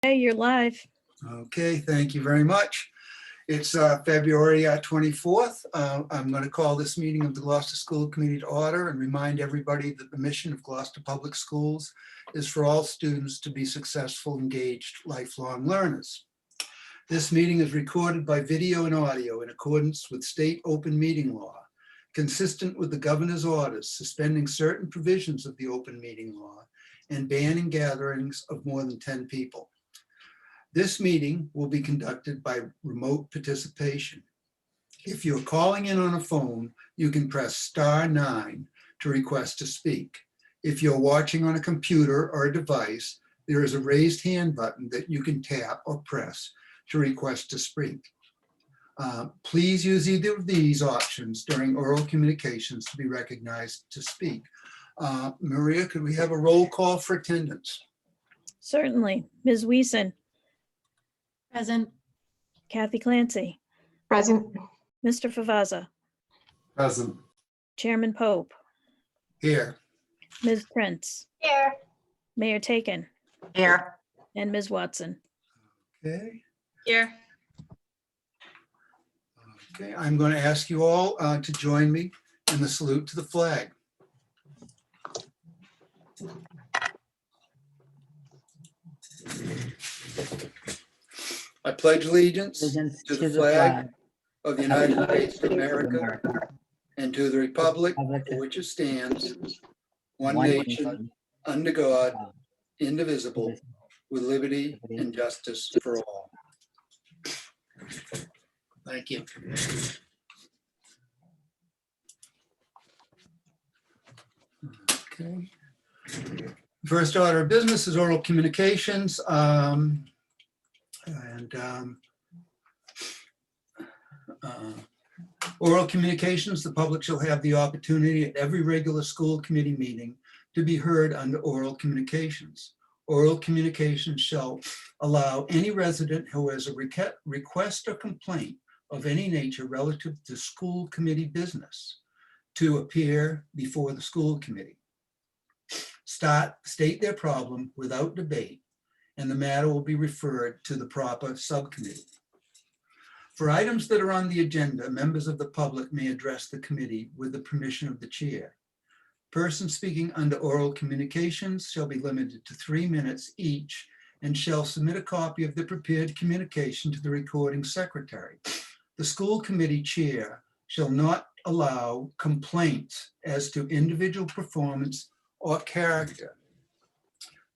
Hey, you're live. Okay, thank you very much. It's February 24th. I'm going to call this meeting of the Gloucester School Committee to order and remind everybody that the mission of Gloucester Public Schools is for all students to be successful, engaged, lifelong learners. This meeting is recorded by video and audio in accordance with state open meeting law, consistent with the governor's orders suspending certain provisions of the open meeting law and banning gatherings of more than 10 people. This meeting will be conducted by remote participation. If you're calling in on a phone, you can press *9 to request to speak. If you're watching on a computer or a device, there is a raised hand button that you can tap or press to request to speak. Please use either of these options during oral communications to be recognized to speak. Maria, could we have a roll call for attendance? Certainly. Ms. Wiesen, Present. Kathy Clancy, Present. Mr. Favazza, Present. Chairman Pope, Here. Ms. Prince, Here. Mayor Taken, Here. and Ms. Watson. Okay. Here. Okay, I'm going to ask you all to join me in the salute to the flag. I pledge allegiance to the flag of the United States of America and to the republic for which it stands, one nation, under God, indivisible, with liberty and justice for all. Thank you. Okay. First order of business is oral communications. Oral communications, the public shall have the opportunity at every regular school committee meeting to be heard under oral communications. Oral communications shall allow any resident who has a request or complaint of any nature relative to school committee business to appear before the school committee. State their problem without debate, and the matter will be referred to the proper subcommittee. For items that are on the agenda, members of the public may address the committee with the permission of the chair. Persons speaking under oral communications shall be limited to 3 minutes each and shall submit a copy of the prepared communication to the recording secretary. The school committee chair shall not allow complaints as to individual performance or character.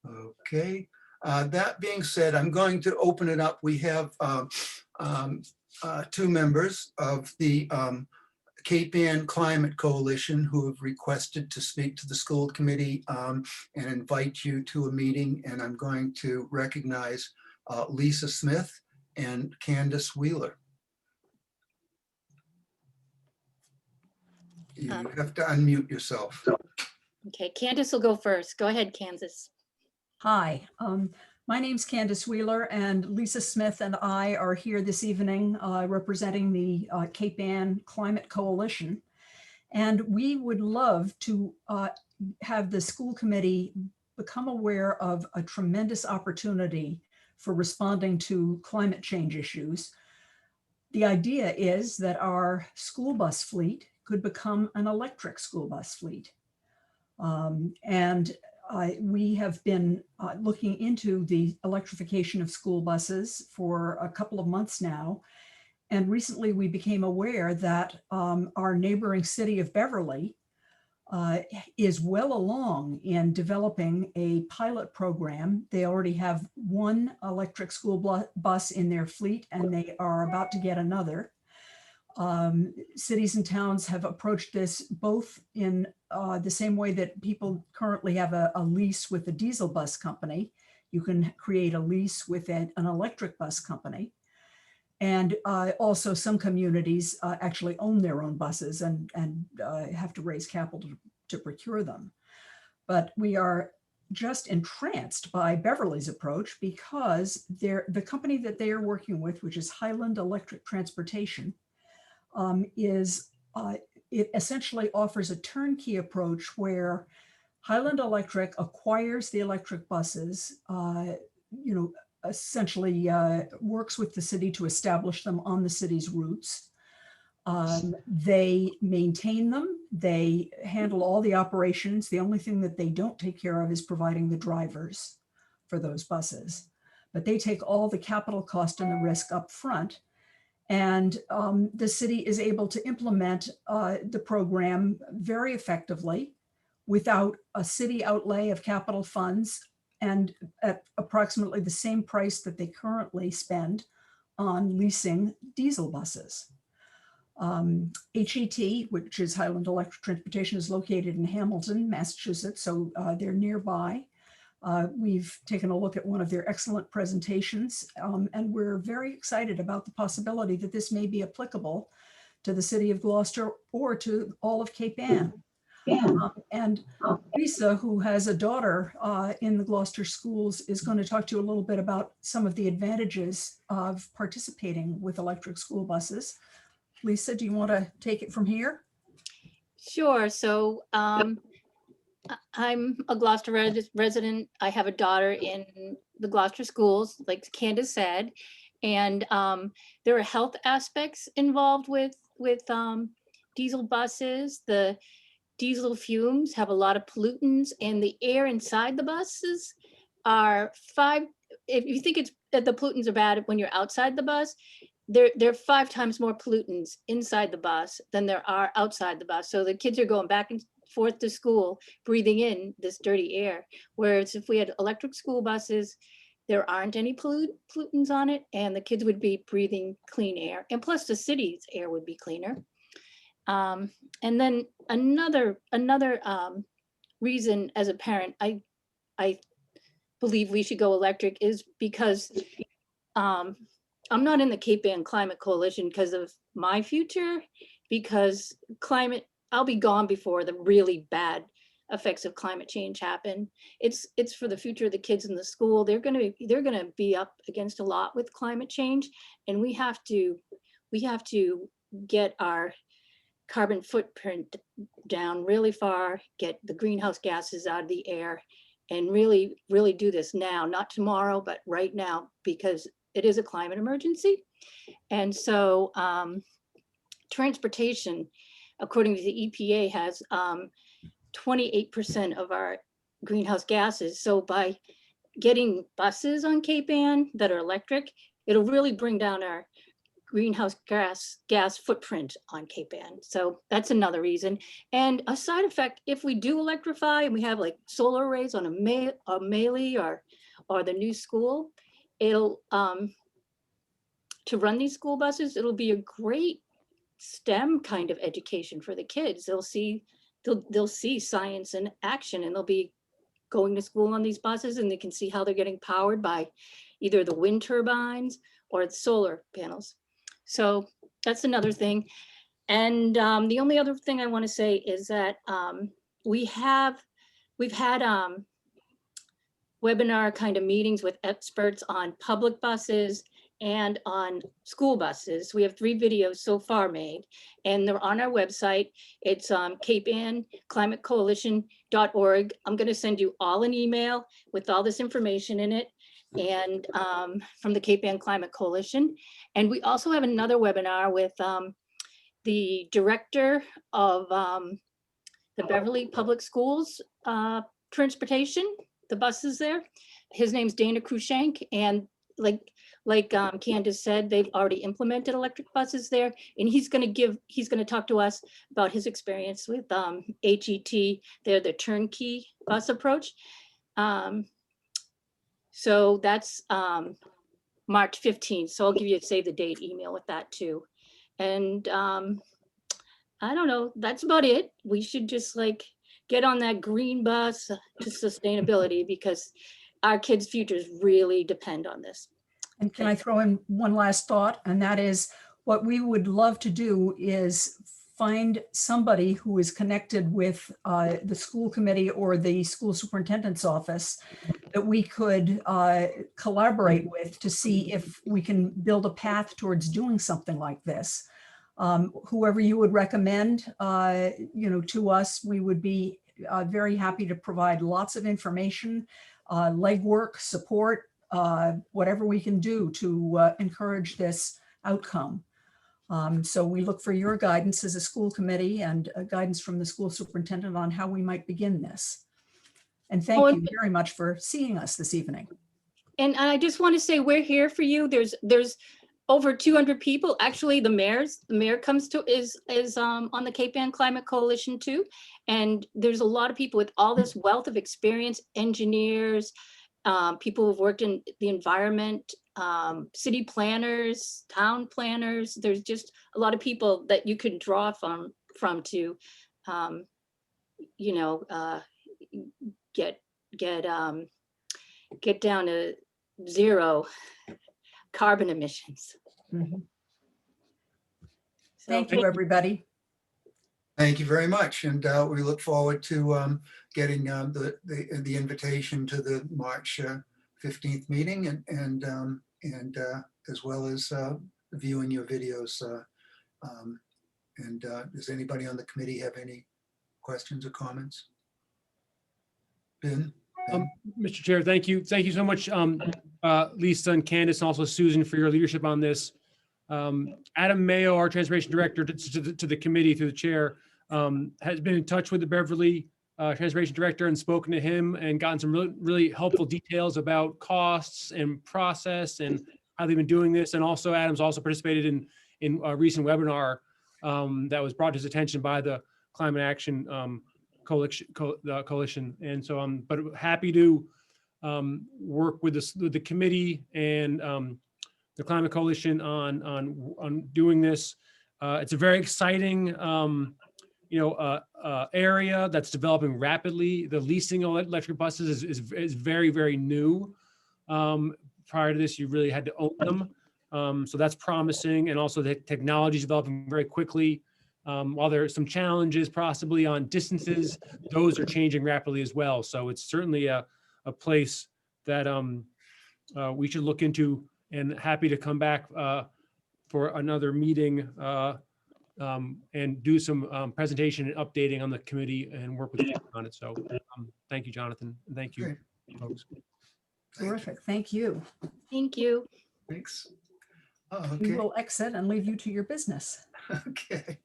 Okay, that being said, I'm going to open it up. We have two members of the Cape Ann Climate Coalition who have requested to speak to the school committee and invite you to a meeting. And I'm going to recognize Lisa Smith and Candace Wheeler. You have to unmute yourself. Okay, Candace will go first. Go ahead, Candace. Hi, my name's Candace Wheeler, and Lisa Smith and I are here this evening representing the Cape Ann Climate Coalition. And we would love to have the school committee become aware of a tremendous opportunity for responding to climate change issues. The idea is that our school bus fleet could become an electric school bus fleet. We have been looking into the electrification of school buses for a couple of months now. And recently we became aware that our neighboring city of Beverly is well along in developing a pilot program. They already have one electric school bus in their fleet, and they are about to get another. Cities and towns have approached this both in the same way that people currently have a lease with a diesel bus company. You can create a lease with an electric bus company. And also some communities actually own their own buses and have to raise capital to procure them. But we are just entranced by Beverly's approach because the company that they are working with, which is Highland Electric Transportation, it essentially offers a turnkey approach where Highland Electric acquires the electric buses, essentially works with the city to establish them on the city's routes. They maintain them. They handle all the operations. The only thing that they don't take care of is providing the drivers for those buses. But they take all the capital cost and the risk up front. And the city is able to implement the program very effectively without a city outlay of capital funds and at approximately the same price that they currently spend on leasing diesel buses. HET, which is Highland Electric Transportation, is located in Hamilton, Massachusetts, so they're nearby. We've taken a look at one of their excellent presentations, and we're very excited about the possibility that this may be applicable to the city of Gloucester or to all of Cape Ann. And Lisa, who has a daughter in the Gloucester schools, is going to talk to you a little bit about some of the advantages of participating with electric school buses. Lisa, do you want to take it from here? Sure. So I'm a Gloucester resident. I have a daughter in the Gloucester schools, like Candace said, and there are health aspects involved with diesel buses. The diesel fumes have a lot of pollutants, and the air inside the buses are if you think the pollutants are bad when you're outside the bus, there are 5 times more pollutants inside the bus than there are outside the bus. So the kids are going back and forth to school, breathing in this dirty air. Whereas if we had electric school buses, there aren't any pollutants on it, and the kids would be breathing clean air. And plus the city's air would be cleaner. And then another reason as a parent, I believe we should go electric is because I'm not in the Cape Ann Climate Coalition because of my future, because I'll be gone before the really bad effects of climate change happen. It's for the future of the kids in the school. They're gonna be up against a lot with climate change, and we have to get our carbon footprint down really far, get the greenhouse gases out of the air, and really do this now, not tomorrow, but right now, because it is a climate emergency. And so transportation, according to the EPA, has 28% of our greenhouse gases. So by getting buses on Cape Ann that are electric, it'll really bring down our greenhouse gas footprint on Cape Ann. So that's another reason. And a side effect, if we do electrify and we have like solar arrays on a Meili or the new school, it'll to run these school buses, it'll be a great STEM kind of education for the kids. They'll see science in action, and they'll be going to school on these buses, and they can see how they're getting powered by either the wind turbines or the solar panels. So that's another thing. And the only other thing I want to say is that we've had webinar kind of meetings with experts on public buses and on school buses. We have 3 videos so far made, and they're on our website. It's capeannclimatecoalition.org. I'm going to send you all an email with all this information in it, and from the Cape Ann Climate Coalition. And we also have another webinar with the director of the Beverly Public Schools transportation, the buses there. His name's Dana Krushank, and like Candace said, they've already implemented electric buses there, and he's going to talk to us about his experience with HET. They're the turnkey bus approach. So that's March 15th. So I'll give you a save the date email with that too. And I don't know, that's about it. We should just like get on that green bus to sustainability, because our kids' futures really depend on this. And can I throw in one last thought? And that is, what we would love to do is find somebody who is connected with the school committee or the school superintendent's office that we could collaborate with to see if we can build a path towards doing something like this. Whoever you would recommend, to us, we would be very happy to provide lots of information, legwork, support, whatever we can do to encourage this outcome. So we look for your guidance as a school committee and guidance from the school superintendent on how we might begin this. And Oh, thank and- you very much for seeing us this evening. And I just want to say, we're here for you. There's over 200 people. Actually, the mayor comes to, is on the Cape Ann Climate Coalition too. And there's a lot of people with all this wealth of experience, engineers, people who've worked in the environment, city planners, town planners. There's just a lot of people that you can draw from to, you know, get down to zero carbon emissions. Mhm. So Thank you, everybody. Thank you very much. And we look forward to getting the invitation to the March 15th meeting and as well as viewing your videos. Does anybody on the committee have any questions or comments? Ben? Mr. Chair, thank you. Thank you so much, Lisa and Candace, and also Susan, for your leadership on this. Adam Mayo, our Transportation Director, to the committee through the chair, has been in touch with the Beverly Transportation Director and spoken to him and gotten some really helpful details about costs and process and how they've been doing this. And also, Adam's also participated in a recent webinar that was brought to his attention by the Climate Action coalition. And so but happy to work with the committee and the Climate Coalition on doing this. It's a very exciting area that's developing rapidly. The leasing of electric buses is very, very new. Prior to this, you really had to own them. So that's promising. And also the technology is developing very quickly. While there are some challenges possibly on distances, those are changing rapidly as well. So it's certainly a place that we should look into, and happy to come back for another meeting and do some presentation and updating on the committee and work with you on it. So thank you, Jonathan. Thank you, folks. Terrific. Thank you. thank you. Thanks. We Okay. will exit and leave you to your business. Okay.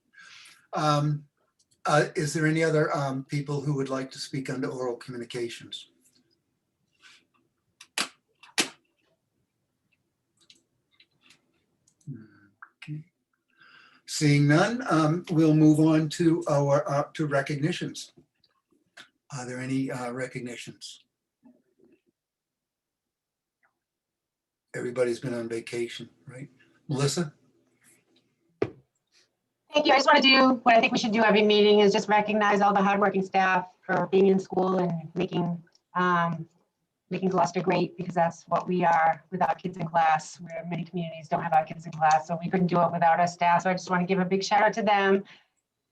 Is there any other people who would like to speak under oral communications? Okay. Seeing none, we'll move on to our to recognitions. Are there any recognitions? Everybody's been on vacation, right? Melissa? Thank you. I just want to do what I think we should do every meeting is just recognize all the hardworking staff for being in school and making Gloucester great, because that's what we are without kids in class, where many communities don't have our kids in class. So we couldn't do it without our staff. So I just want to give a big shout out to them.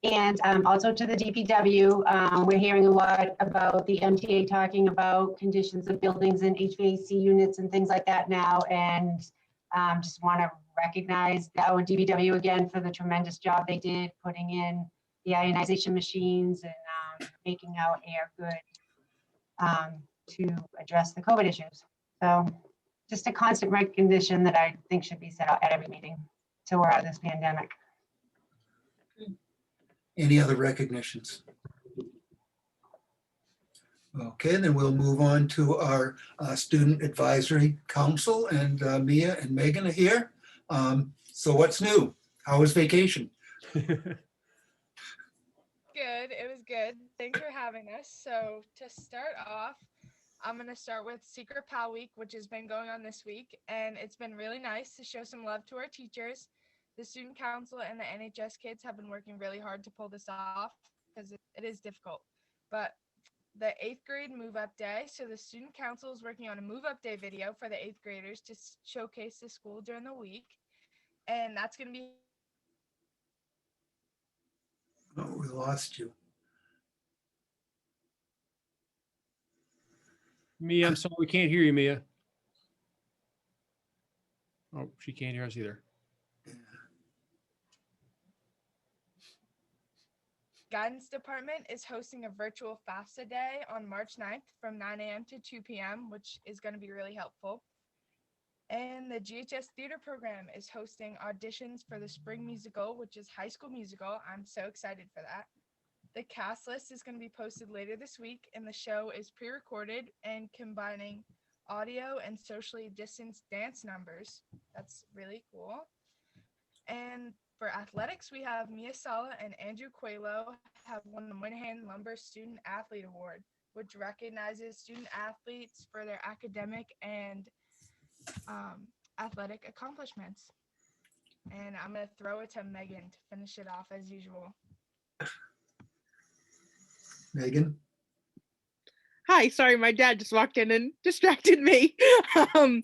And also to the DPW. We're hearing a lot about the MTA talking about conditions of buildings and HVAC units and things like that now. And just want to recognize Dow and DPW again for the tremendous job they did putting in the ionization machines and making our air good to address the COVID issues. So just a constant recognition that I think should be set out at every meeting till we're out of this pandemic. Any other recognitions? Okay, then we'll move on to our Student Advisory Council, and Mia and Megan are here. So what's new? How was vacation? Good. It was good. Thanks for having us. So to start off, I'm going to start with Secret Pal Week, which has been going on this week. And it's been really nice to show some love to our teachers. The student council and the NHS kids have been working really hard to pull this off because it is difficult. But the 8th grade move up day. So the student council is working on a move up day video for the 8th graders to showcase the school during the week. And that's going to be. Oh, we lost you. Mia, I'm sorry, we can't hear you, Mia. Oh, she can't hear us either. Guidance Department is hosting a virtual FAFSA day on March 9th from 9 a.m. to 2 p.m., which is going to be really helpful. And the GHS Theater Program is hosting auditions for the spring musical, which is High School Musical. I'm so excited for that. The cast list is going to be posted later this week, and the show is pre-recorded and combining audio and socially distanced dance numbers. That's really cool. And for athletics, we have Mia Sala and Andrew Coelho have won the Moynihan Lumber Student Athlete Award, which recognizes student athletes for their academic and athletic accomplishments. And I'm going to throw it to Megan to finish it off as usual. Megan? Hi, sorry, my dad just walked in and distracted me. um,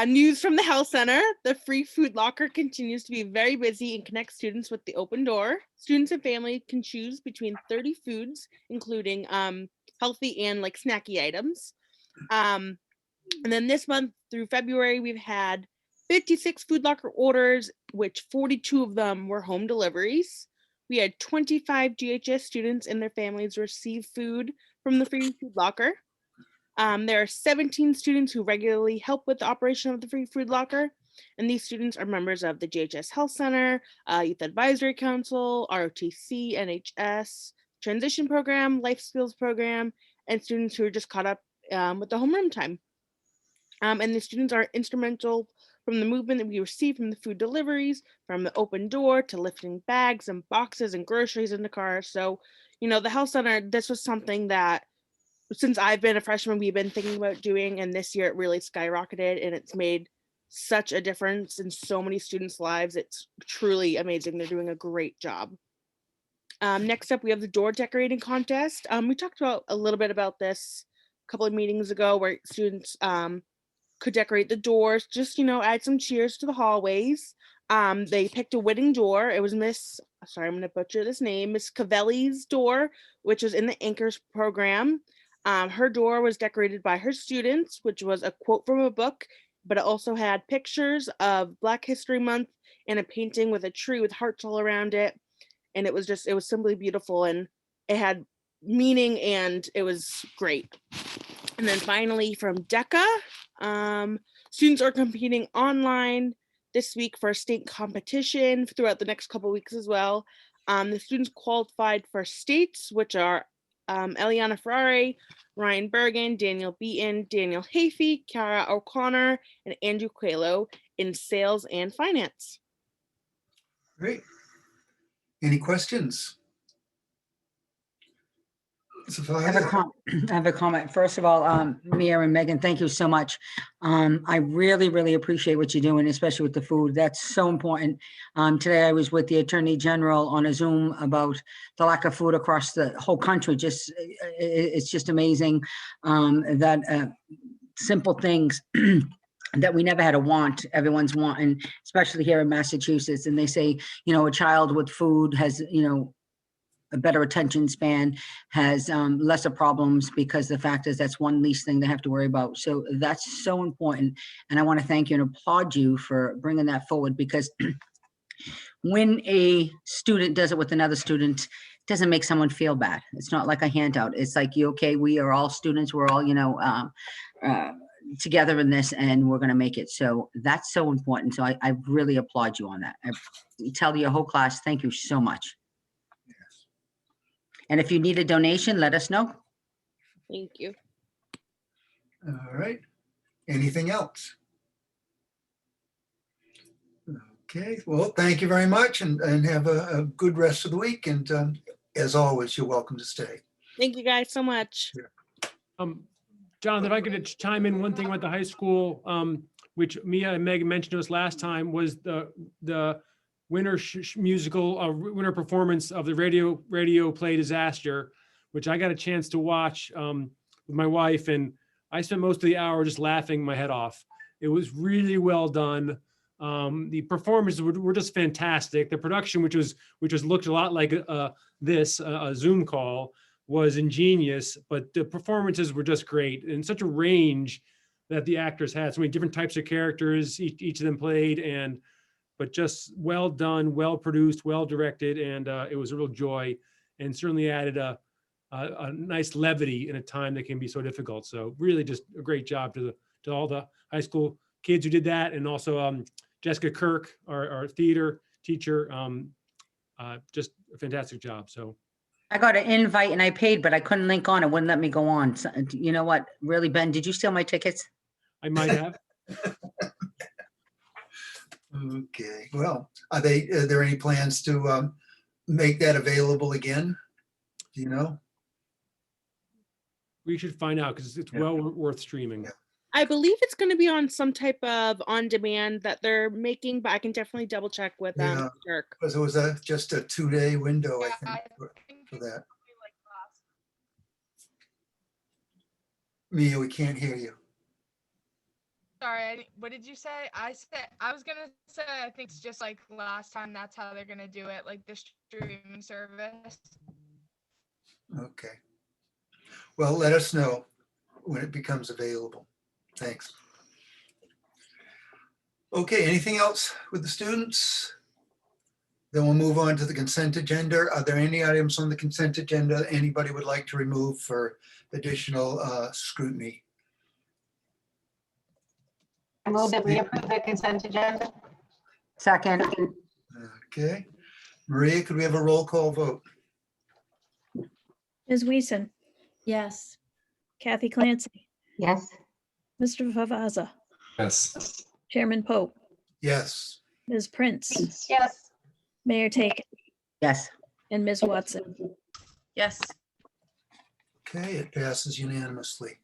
News from the Health Center. The free food locker continues to be very busy and connects students with the open door. Students and family can choose between 30 foods, including healthy and like snacky items. And then this month through February, we've had 56 food locker orders, which 42 of them were home deliveries. We had 25 GHS students and their families receive food from the free food locker. There are 17 students who regularly help with the operation of the free food locker. And these students are members of the GHS Health Center, Youth Advisory Council, ROTC, NHS, Transition Program, Life Skills Program, and students who are just caught up with the homeroom time. And the students are instrumental from the movement that we receive from the food deliveries, from the open door to lifting bags and boxes and groceries in the car. So, you know, the health center, this was something that since I've been a freshman, we've been thinking about doing, and this year it really skyrocketed and it's made such a difference in so many students' lives. It's truly amazing. They're doing a great job. Next up, we have the door decorating contest. We talked about a little bit about this a couple of meetings ago where students could decorate the doors, just, you know, add some cheers to the hallways. They picked a winning door. It was I'm going to butcher this name, Miss Cavelli's door, which was in the Anchors program. Her door was decorated by her students, which was a quote from a book, but it also had pictures of Black History Month and a painting with a tree with hearts all around it. And it was simply beautiful, and it had meaning, and it was great. And then finally from DECA, students are competing online this week for a state competition throughout the next couple of weeks as well. The students qualified for states, which are Eliana Ferrari, Ryan Bergen, Daniel Beaton, Daniel Hafey, Kara O'Connor, and Andrew Coelho in sales and finance. Great. Any questions? I have a comment. First of all, Mia and Megan, thank you so much. I really, really appreciate what you're doing, especially with the food. That's so important. Today I was with the Attorney General on a Zoom about the lack of food across the whole country. It's just amazing that simple things that we never had a want, everyone's wanting, especially here in Massachusetts. And they say, you know, a child with food has, you know, a better attention span, has lesser problems, because the fact is that's one least thing they have to worry about. So that's so important. And I want to thank you and applaud you for bringing that forward, because when a student does it with another student, it doesn't make someone feel bad. It's not like a handout. It's like, okay, we are all students. We're all, you know, together in this, and we're going to make it. So that's so important. So I really applaud you on that. I tell your whole class, thank you so much. And if you need a donation, let us know. Thank you. All right. Anything else? Okay, well, thank you very much, and have a good rest of the week. And as always, you're welcome to stay. Thank you guys so much. Jonathan, if I could chime in one thing about the high school, which Mia and Megan mentioned to us last time, was the winter musical, winter performance of the radio play Disaster, which I got a chance to watch with my wife, and I spent most of the hour just laughing my head off. It was really well done. The performances were just fantastic. The production, which looked a lot like a Zoom call, was ingenious, but the performances were just great, and such a range that the actors had. So many different types of characters each of them played, but just well done, well produced, well directed, and it was a real joy, and certainly added a nice levity in a time that can be so difficult. So really just a great job to all the high school kids who did that, and also Jessica Kirk, our theater teacher, just a fantastic job. So I got an invite and I paid, but I couldn't link on. It wouldn't let me go on. So, you know what? Really, Ben, did you steal my tickets? I might have. Okay, well, are there any plans to make that available again? Do you know? We should find out because it's Yeah. well worth streaming. Yeah. I believe it's going to be on some type of on demand that they're making, but I can definitely double check with Yeah. Dirk. Because it was just a 2-day window, I Yeah, think, I for think it's that. gonna be like last. Mia, we can't hear you. Sorry, what did you say? I was gonna say I think it's just like last time. That's how they're gonna do it, like the streaming service. Okay. Well, let us know when it becomes available. Thanks. Okay, anything else with the students? Then we'll move on to the consent agenda. Are there any items on the consent agenda anybody would like to remove for additional scrutiny? I move that we approve the consent agenda. Second, Okay. Maria, could we have a roll call vote? Ms. Weason, Yes. Kathy Clancy, Yes. Mr. Favazza, Yes. Chairman Pope, Yes. Ms. Prince, Yes. Mayor Taken, yes. and Ms. Watson. Yes. Okay, it passes unanimously.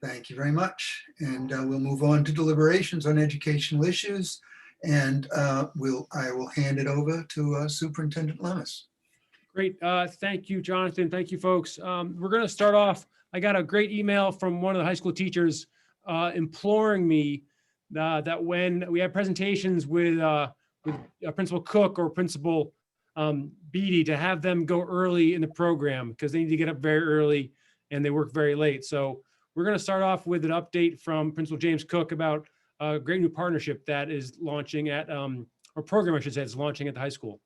Thank you very much. And we'll move on to deliberations on educational issues. And I will hand it over to Superintendent Lemus. Great. Thank you, Jonathan. Thank you, folks. We're going to start off. I got a great email from one of the high school teachers imploring me that when we have presentations with Principal Cook or Principal Beatty, to have them go early in the program because they need to get up very early and they work very late. So we're going to start off with an update from Principal James Cook about a great new partnership that is launching at, or program, I should say, is launching at the high school.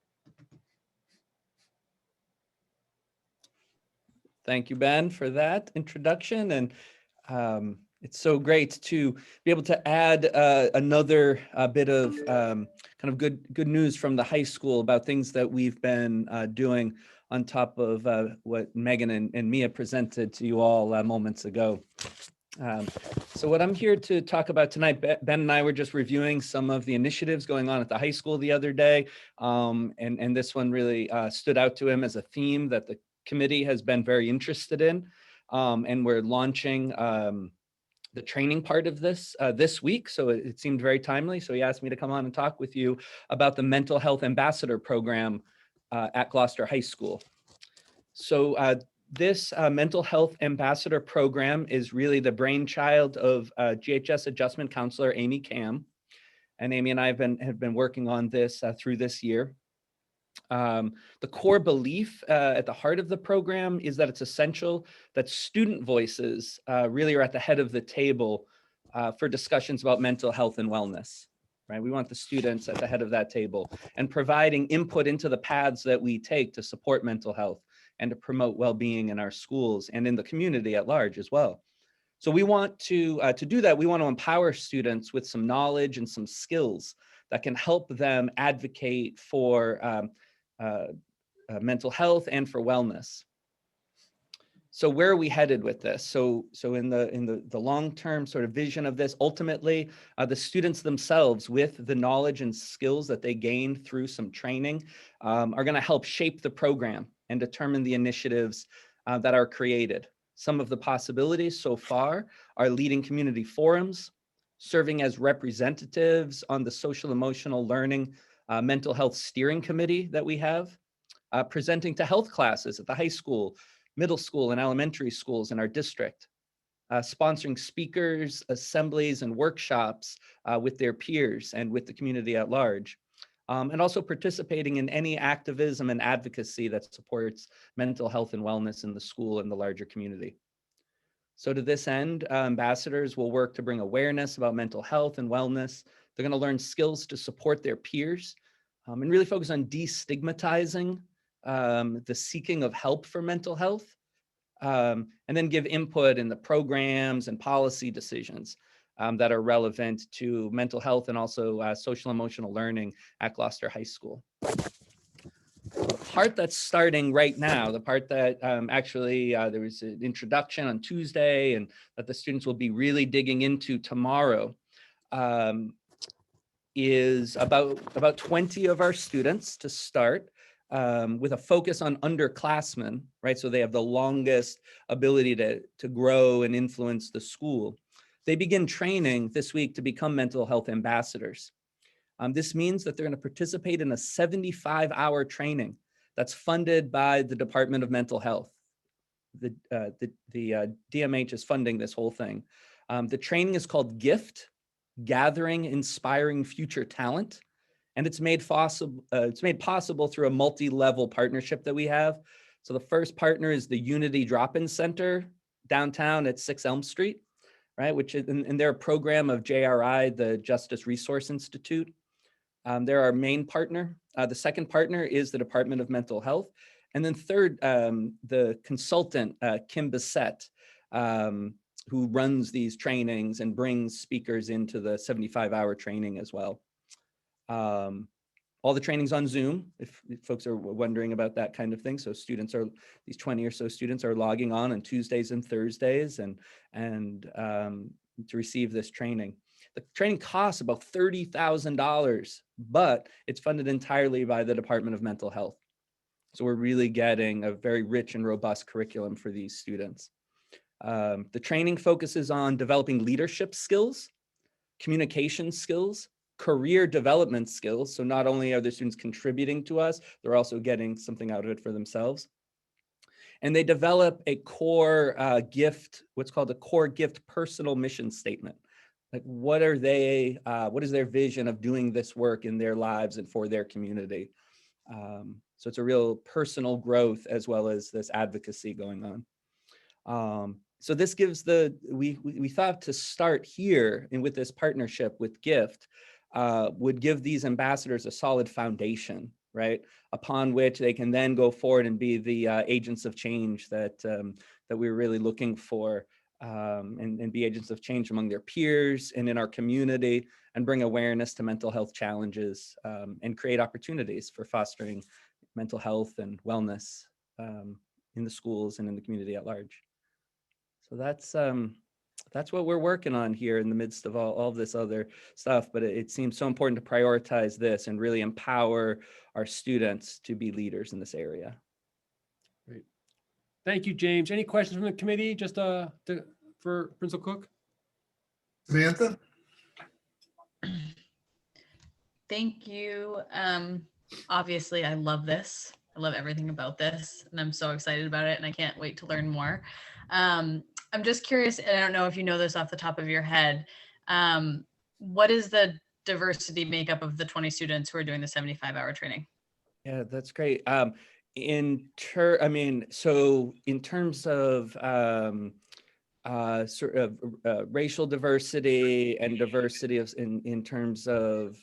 Thank you, Ben, for that introduction. And it's so great to be able to add another bit of kind of good news from the high school about things that we've been doing on top of what Megan and Mia presented to you all moments ago. So what I'm here to talk about tonight, Ben and I were just reviewing some of the initiatives going on at the high school the other day. And this one really stood out to him as a theme that the committee has been very interested in. And we're launching the training part of this this week. So it seemed very timely. So he asked me to come on and talk with you about the Mental Health Ambassador Program at Gloucester High School. So this Mental Health Ambassador Program is really the brainchild of GHS Adjustment Counselor Amy Kam. And Amy and I have been working on this through this year. The core belief at the heart of the program is that it's essential that student voices really are at the head of the table for discussions about mental health and wellness, right? We want the students at the head of that table and providing input into the paths that we take to support mental health and to promote well-being in our schools and in the community at large as well. So we want to do that. We want to empower students with some knowledge and some skills that can help them advocate for mental health and for wellness. So where are we headed with this? So in the long-term sort of vision of this, ultimately, the students themselves, with the knowledge and skills that they gained through some training, are going to help shape the program and determine the initiatives that are created. Some of the possibilities so far are leading community forums, serving as representatives on the social emotional learning mental health steering committee that we have, presenting to health classes at the high school, middle school, and elementary schools in our district, sponsoring speakers, assemblies, and workshops with their peers and with the community at large, and also participating in any activism and advocacy that supports mental health and wellness in the school and the larger community. So to this end, ambassadors will work to bring awareness about mental health and wellness. They're going to learn skills to support their peers and really focus on destigmatizing the seeking of help for mental health, and then give input in the programs and policy decisions that are relevant to mental health and also social emotional learning at Gloucester High School. The part that's starting right now, the part that actually there was an introduction on Tuesday and that the students will be really digging into tomorrow, is about 20 of our students to start, with a focus on underclassmen, right? So they have the longest ability to grow and influence the school. They begin training this week to become mental health ambassadors. This means that they're going to participate in a 75-hour training that's funded by the Department of Mental Health. The DMH is funding this whole thing. The training is called GIFT, Gathering Inspiring Future Talent, and it's made possible through a multi-level partnership that we have. So the first partner is the Unity Drop-In Center downtown at 6 Elm Street, right? Which is, and they're a program of JRI, the Justice Resource Institute. They're our main partner. The second partner is the Department of Mental Health. And then third, the consultant, Kim Bissett, who runs these trainings and brings speakers into the 75-hour training as well. All the trainings on Zoom, if folks are wondering about that kind of thing. So these 20 or so students are logging on Tuesdays and Thursdays and to receive this training. The training costs about $30,000, but it's funded entirely by the Department of Mental Health. So we're really getting a very rich and robust curriculum for these students. The training focuses on developing leadership skills, communication skills, career development skills. So not only are the students contributing to us, they're also getting something out of it for themselves. And they develop a core gift, what's called a core gift personal mission statement. Like what is their vision of doing this work in their lives and for their community? So it's a real personal growth as well as this advocacy going on. So this gives we thought to start here and with this partnership with GIFT would give these ambassadors a solid foundation, right? Upon which they can then go forward and be the agents of change that we're really looking for, and be agents of change among their peers and in our community and bring awareness to mental health challenges and create opportunities for fostering mental health and wellness in the schools and in the community at large. So that's what we're working on here in the midst of all this other stuff. But it seems so important to prioritize this and really empower our students to be leaders in this area. Great. Thank you, James. Any questions from the committee just for Principal Cook? Samantha? Thank you. Obviously, I love this. I love everything about this, and I'm so excited about it, and I can't wait to learn more. I'm just curious, and I don't know if you know this off the top of your head, what is the diversity makeup of the 20 students who are doing the 75-hour training? Yeah, that's great. In terms of racial diversity and diversity in terms of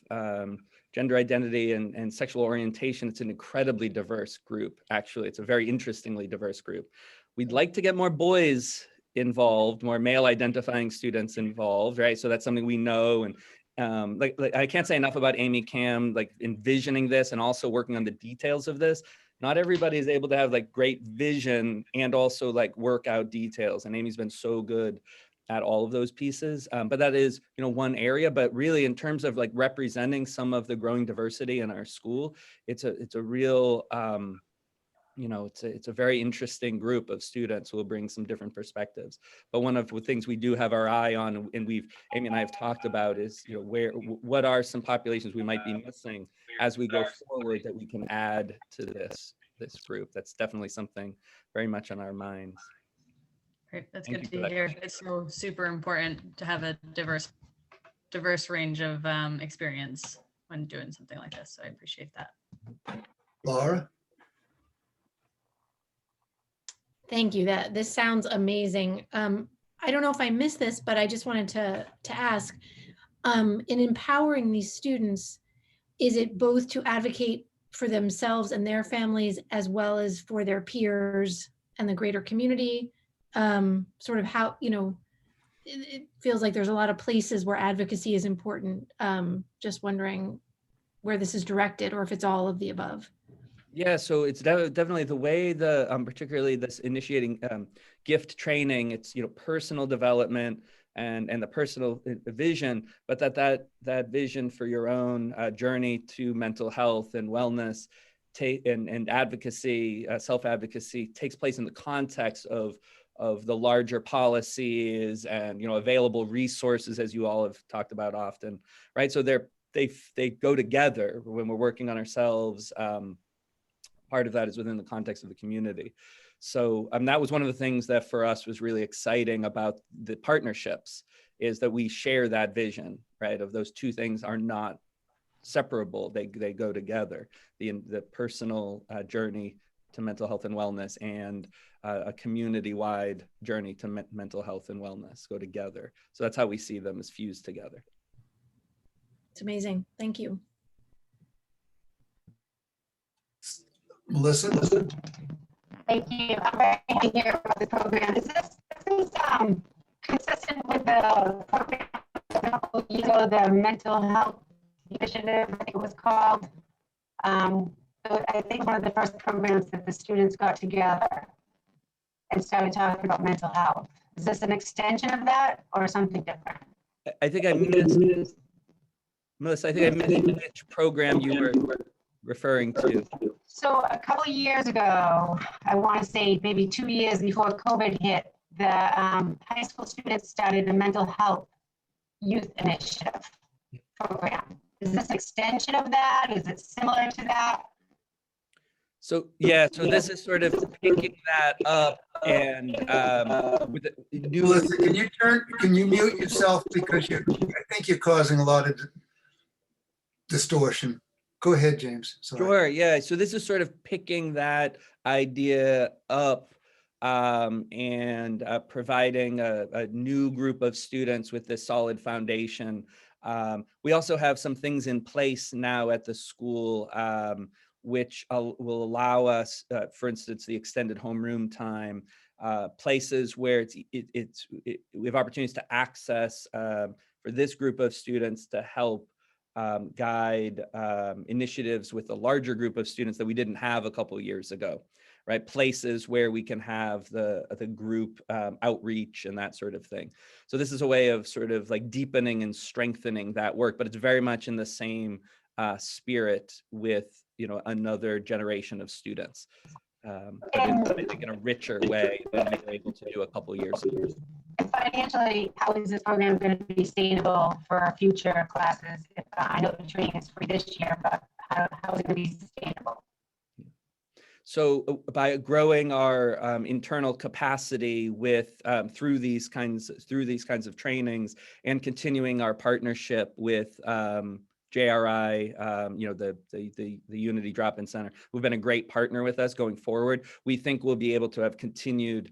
gender identity and sexual orientation, it's an incredibly diverse group. Actually, it's a very interestingly diverse group. We'd like to get more boys involved, more male identifying students involved, right? So that's something we know. And like I can't say enough about Amy Cam, like envisioning this and also working on the details of this. Not everybody is able to have like great vision and also like work out details. And Amy's been so good at all of those pieces. But that is, one area, but really in terms of like representing some of the growing diversity in our school, it's a real, it's a very interesting group of students who will bring some different perspectives. But one of the things we do have our eye on, and Amy and I have talked about, is what are some populations we might be missing as we go forward that we can add to this group. That's definitely something very much on our minds. Great, that's good to hear. It's so super important to have a diverse range of experience when doing something like this. So I appreciate that. Laura? Thank you. This sounds amazing. I don't know if I missed this, but I just wanted to ask, in empowering these students, is it both to advocate for themselves and their families as well as for their peers and the greater community? Sort of how, it feels like there's a lot of places where advocacy is important. Just wondering where this is directed or if it's all of the above. Yeah, so it's definitely the way the particularly this initiating gift training. It's personal development and the personal vision, but that vision for your own journey to mental health and wellness, and advocacy, self-advocacy takes place in the context of the larger policies and available resources, as you all have talked about often, right? So they go together when we're working on ourselves. Part of that is within the context of the community. So that was one of the things that for us was really exciting about the partnerships, is that we share that vision, right? Of those two things are not separable. They go together. The personal journey to mental health and wellness and a community-wide journey to mental health and wellness go together. So that's how we see them, as fused together. It's amazing. Thank you. Melissa? Thank you. I'm very happy to hear about the program. This is consistent with the program the mental health initiative, I think it was called. So I think one of the first programs that the students got together and started talking about mental health. Is this an extension of that or something different? I think I missed, Melissa, I think I missed which program you were referring to. So a couple of years ago, I want to say maybe 2 years before COVID hit, the high school students started a mental health youth initiative program. Is this an extension of that? Is it similar to that? So yeah, so this is sort of picking that up and with the new. Melissa, can you mute yourself, because I think you're causing a lot of distortion. Go ahead, James. Sorry. Sure, yeah. So this is sort of picking that idea up and providing a new group of students with this solid foundation. We also have some things in place now at the school which will allow us, for instance, the extended homeroom time, places where we have opportunities to access for this group of students to help guide initiatives with a larger group of students that we didn't have a couple of years ago, right? Places where we can have the group outreach and that sort of thing. So this is a way of sort of like deepening and strengthening that work, but it's very much in the same spirit with, another generation of students. I think in a richer way than we were able to do a couple of years ago. Financially, how is this program going to be sustainable for future classes? I know the training is free this year, but how is it going to be sustainable? So by growing our internal capacity with through these kinds of trainings and continuing our partnership with JRI, the Unity Drop-In Center, who've been a great partner with us going forward. We think we'll be able to have continued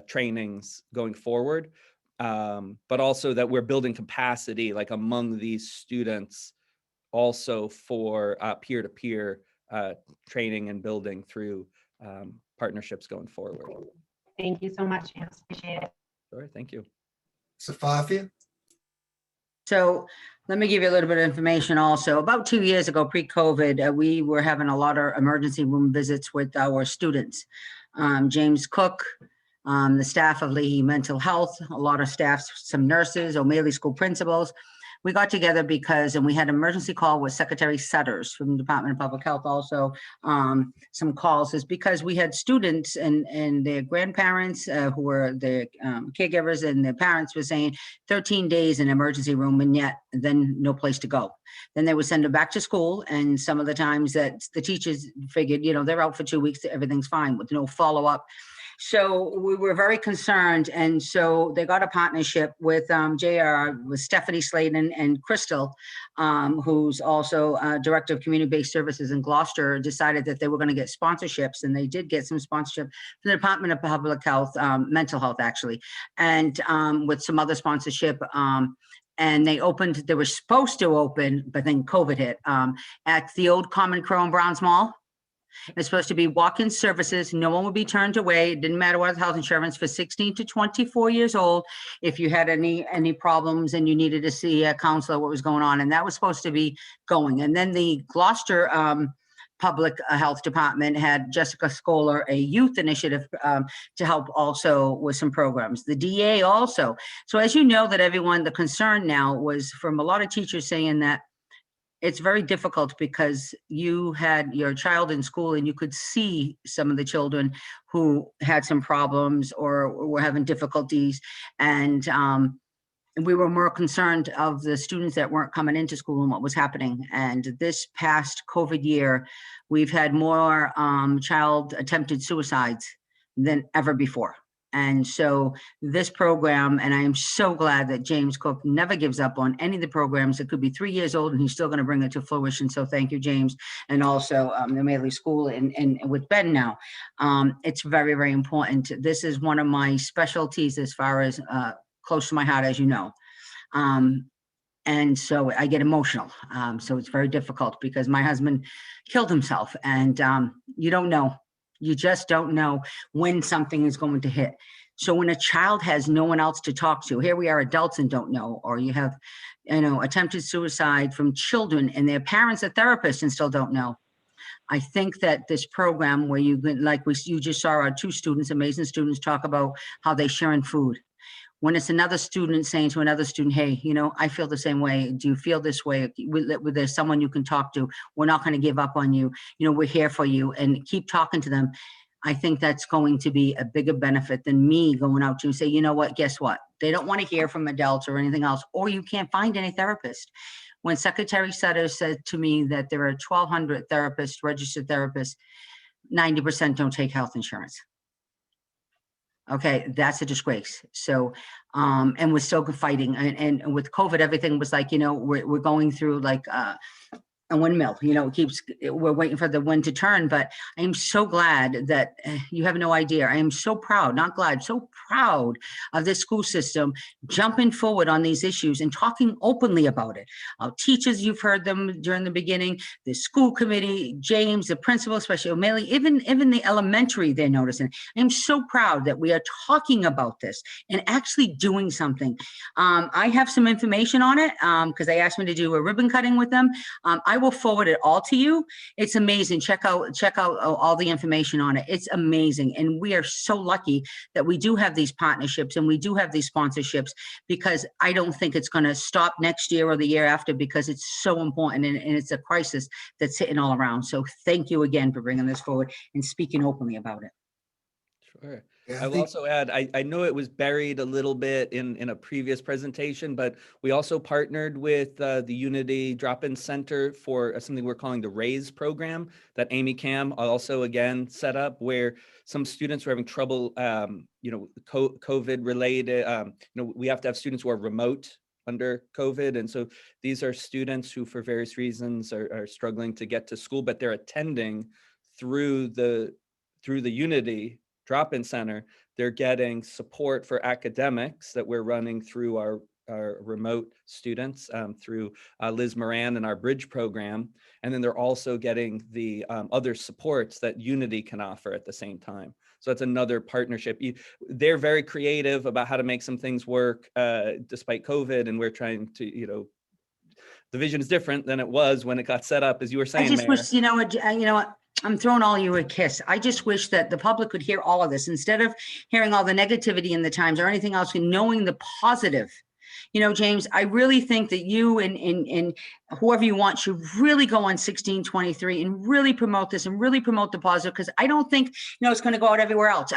trainings going forward, but also that we're building capacity like among these students also for peer-to-peer training and building through partnerships going forward. Thank you so much. I appreciate it. Sure, thank you. Safafia? So let me give you a little bit of information also. About 2 years ago, pre-COVID, we were having a lot of emergency room visits with our students. James Cook, the staff of Leahy Mental Health, a lot of staff, some nurses, O'Malley School principals. We got together and we had an emergency call with Secretary Sutters from the Department of Public Health also. Some calls is because we had students and their grandparents who were the caregivers, and their parents were saying 13 days in emergency room and yet then no place to go. Then they would send them back to school, and some of the times that the teachers figured, they're out for 2 weeks, everything's fine with no follow-up. So we were very concerned, and so they got a partnership with JR, with Stephanie Sladen and Crystal, who's also Director of Community-Based Services in Gloucester, decided that they were going to get sponsorships, and they did get some sponsorship from the Department of Public Health, Mental Health actually, and with some other sponsorship. And they were supposed to open, but then COVID hit, at the old Common Crow in Browns Mall. It's supposed to be walk-in services. No one would be turned away. It didn't matter what health insurance for 16 to 24 years old. If you had any problems and you needed to see a counselor, what was going on, and that was supposed to be going. And then the Gloucester Public Health Department had Jessica Scholar, a youth initiative to help also with some programs. The DA also. So as you know that everyone, the concern now was from a lot of teachers saying that it's very difficult because you had your child in school and you could see some of the children who had some problems or were having difficulties. And we were more concerned of the students that weren't coming into school and what was happening. And this past COVID year, we've had more child attempted suicides than ever before. And so this program, and I am so glad that James Cook never gives up on any of the programs. It could be 3 years old and he's still going to bring it to fruition. So thank you, James. And also the Maley School and with Ben now. It's very, very important. This is one of my specialties as far as close to my heart, as you know. And so I get emotional. So it's very difficult because my husband killed himself and you don't know. You just don't know when something is going to hit. So when a child has no one else to talk to, here we are adults and don't know, or you have, attempted suicide from children and their parents are therapists and still don't know. I think that this program where you just saw our two students, amazing students, talk about how they sharing food. When it's another student saying to another student, hey, I feel the same way. Do you feel this way? There's someone you can talk to. We're not going to give up on you. We're here for you, and keep talking to them. I think that's going to be a bigger benefit than me going out to and say, you know what, guess what? They don't want to hear from adults or anything else, or you can't find any therapist. When Secretary Sutter said to me that there are 1,200 therapists, registered therapists, 90% don't take health insurance. Okay, that's a disgrace. So, and we're still fighting. And with COVID, everything was like, we're going through like a windmill, we're waiting for the wind to turn. But I am so glad that you have no idea. I am so proud, not glad, so proud of this school system jumping forward on these issues and talking openly about it. Our teachers, you've heard them during the beginning, the school committee, James, the principal, especially O'Malley, even the elementary, they're noticing. I am so proud that we are talking about this and actually doing something. I have some information on it because they asked me to do a ribbon cutting with them. I will forward it all to you. It's amazing. Check out all the information on it. It's amazing. And we are so lucky that we do have these partnerships and we do have these sponsorships, because I don't think it's going to stop next year or the year after, because it's so important and it's a crisis that's hitting all around. So thank you again for bringing this forward and speaking openly about it. Sure. Yeah, I will also add, I know it was buried a little bit in a previous presentation, but we also partnered with the Unity Drop-In Center for something we're calling the RAISE program that Amy Cam also again set up, where some students were having trouble, COVID related, we have to have students who are remote under COVID. And so these are students who for various reasons are struggling to get to school, but they're attending through the Unity Drop-In Center. They're getting support for academics that we're running through our remote students through Liz Moran and our Bridge program. And then they're also getting the other supports that Unity can offer at the same time. So that's another partnership. They're very creative about how to make some things work despite COVID. And we're trying to, the vision is different than it was when it got set up, as you were saying, I just Mayor. wish, you know what? I'm throwing all you a kiss. I just wish that the public could hear all of this instead of hearing all the negativity in the Times or anything else, and knowing the positive. James, I really think that you and whoever you want should really go on 1623 and really promote this and really promote the positive, because I don't think, it's going to go out everywhere else.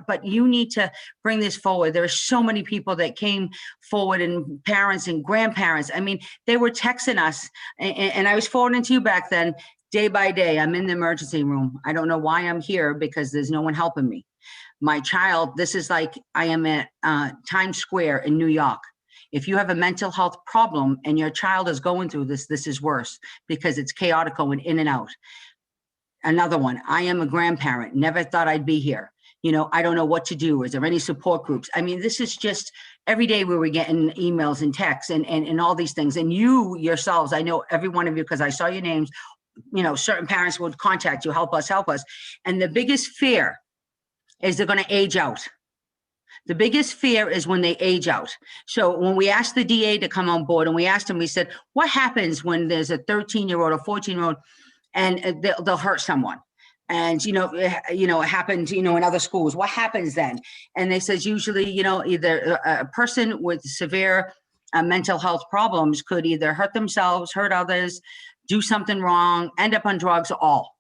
But you need to bring this forward. There are so many people that came forward, and parents and grandparents. I mean, they were texting us, and I was forwarding to you back then. Day by day, I'm in the emergency room. I don't know why I'm here, because there's no one helping me. My child, this is like I am at Times Square in New York. If you have a mental health problem and your child is going through this, this is worse, because it's chaotic going in and out. Another one, I am a grandparent, never thought I'd be here. I don't know what to do. Is there any support groups? I mean, this is just every day we were getting emails and texts and all these things. And you yourselves, I know every one of you, because I saw your names, certain parents would contact you, help us. And the biggest fear is they're going to age out. The biggest fear is when they age out. So when we asked the DA to come on board and we asked him, we said, what happens when there's a 13-year-old or 14-year-old and they'll hurt someone? And, it happened, in other schools. What happens then? And they says usually, either a person with severe mental health problems could either hurt themselves, hurt others, do something wrong, end up on drugs, or all.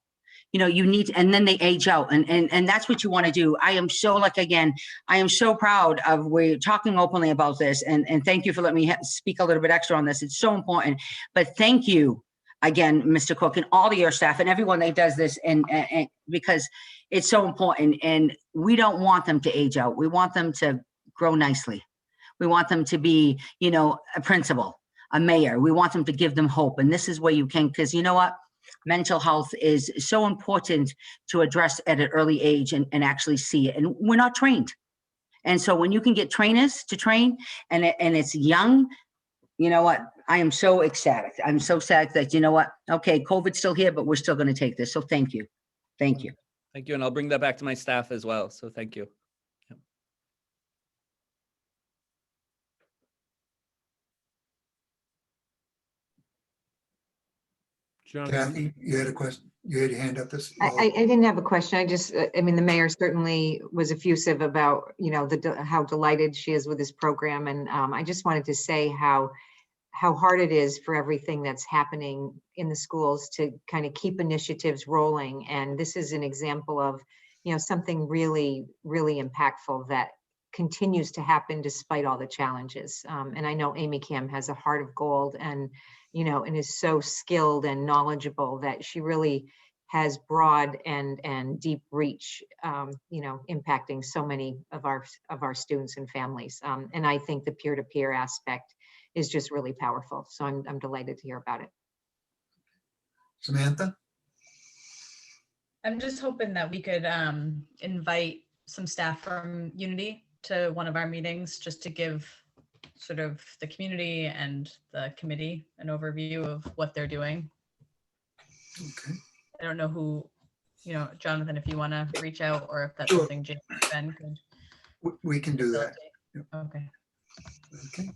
You need, and then they age out, and that's what you want to do. I am so I am so proud of we're talking openly about this, and thank you for letting me speak a little bit extra on this. It's so important. But thank you again, Mr. Cook, and all of your staff and everyone that does this, and because it's so important. And we don't want them to age out. We want them to grow nicely. We want them to be, a principal, a mayor. We want them to give them hope. And this is where you can, because you know what? Mental health is so important to address at an early age and actually see it. And we're not trained. And so when you can get trainers to train and it's young, you know what? I am so ecstatic. I'm so sad that, okay, COVID's still here, but we're still going to take this. So thank you. Thank you. Thank you. And I'll bring that back to my staff as well. So thank you. Yep. Jonathan. Kathy, you had a question? You had your hand up this? I didn't have a question. I just, the mayor certainly was effusive about, how delighted she is with this program. And I just wanted to say how hard it is for everything that's happening in the schools to kind of keep initiatives rolling. And this is an example of, something really, really impactful that continues to happen despite all the challenges. And I know Amy Kam has a heart of gold and is so skilled and knowledgeable that she really has broad and deep reach, impacting so many of our students and families. And I think the peer-to-peer aspect is just really powerful. So I'm delighted to hear about it. Samantha? I'm just hoping that we could invite some staff from Unity to one of our meetings just to give sort of the community and the committee an overview of what they're doing. Okay. I don't know who, Jonathan, if you want to reach out or if that's Sure. something James or Ben could. We can do that. facilitate. Okay. Okay.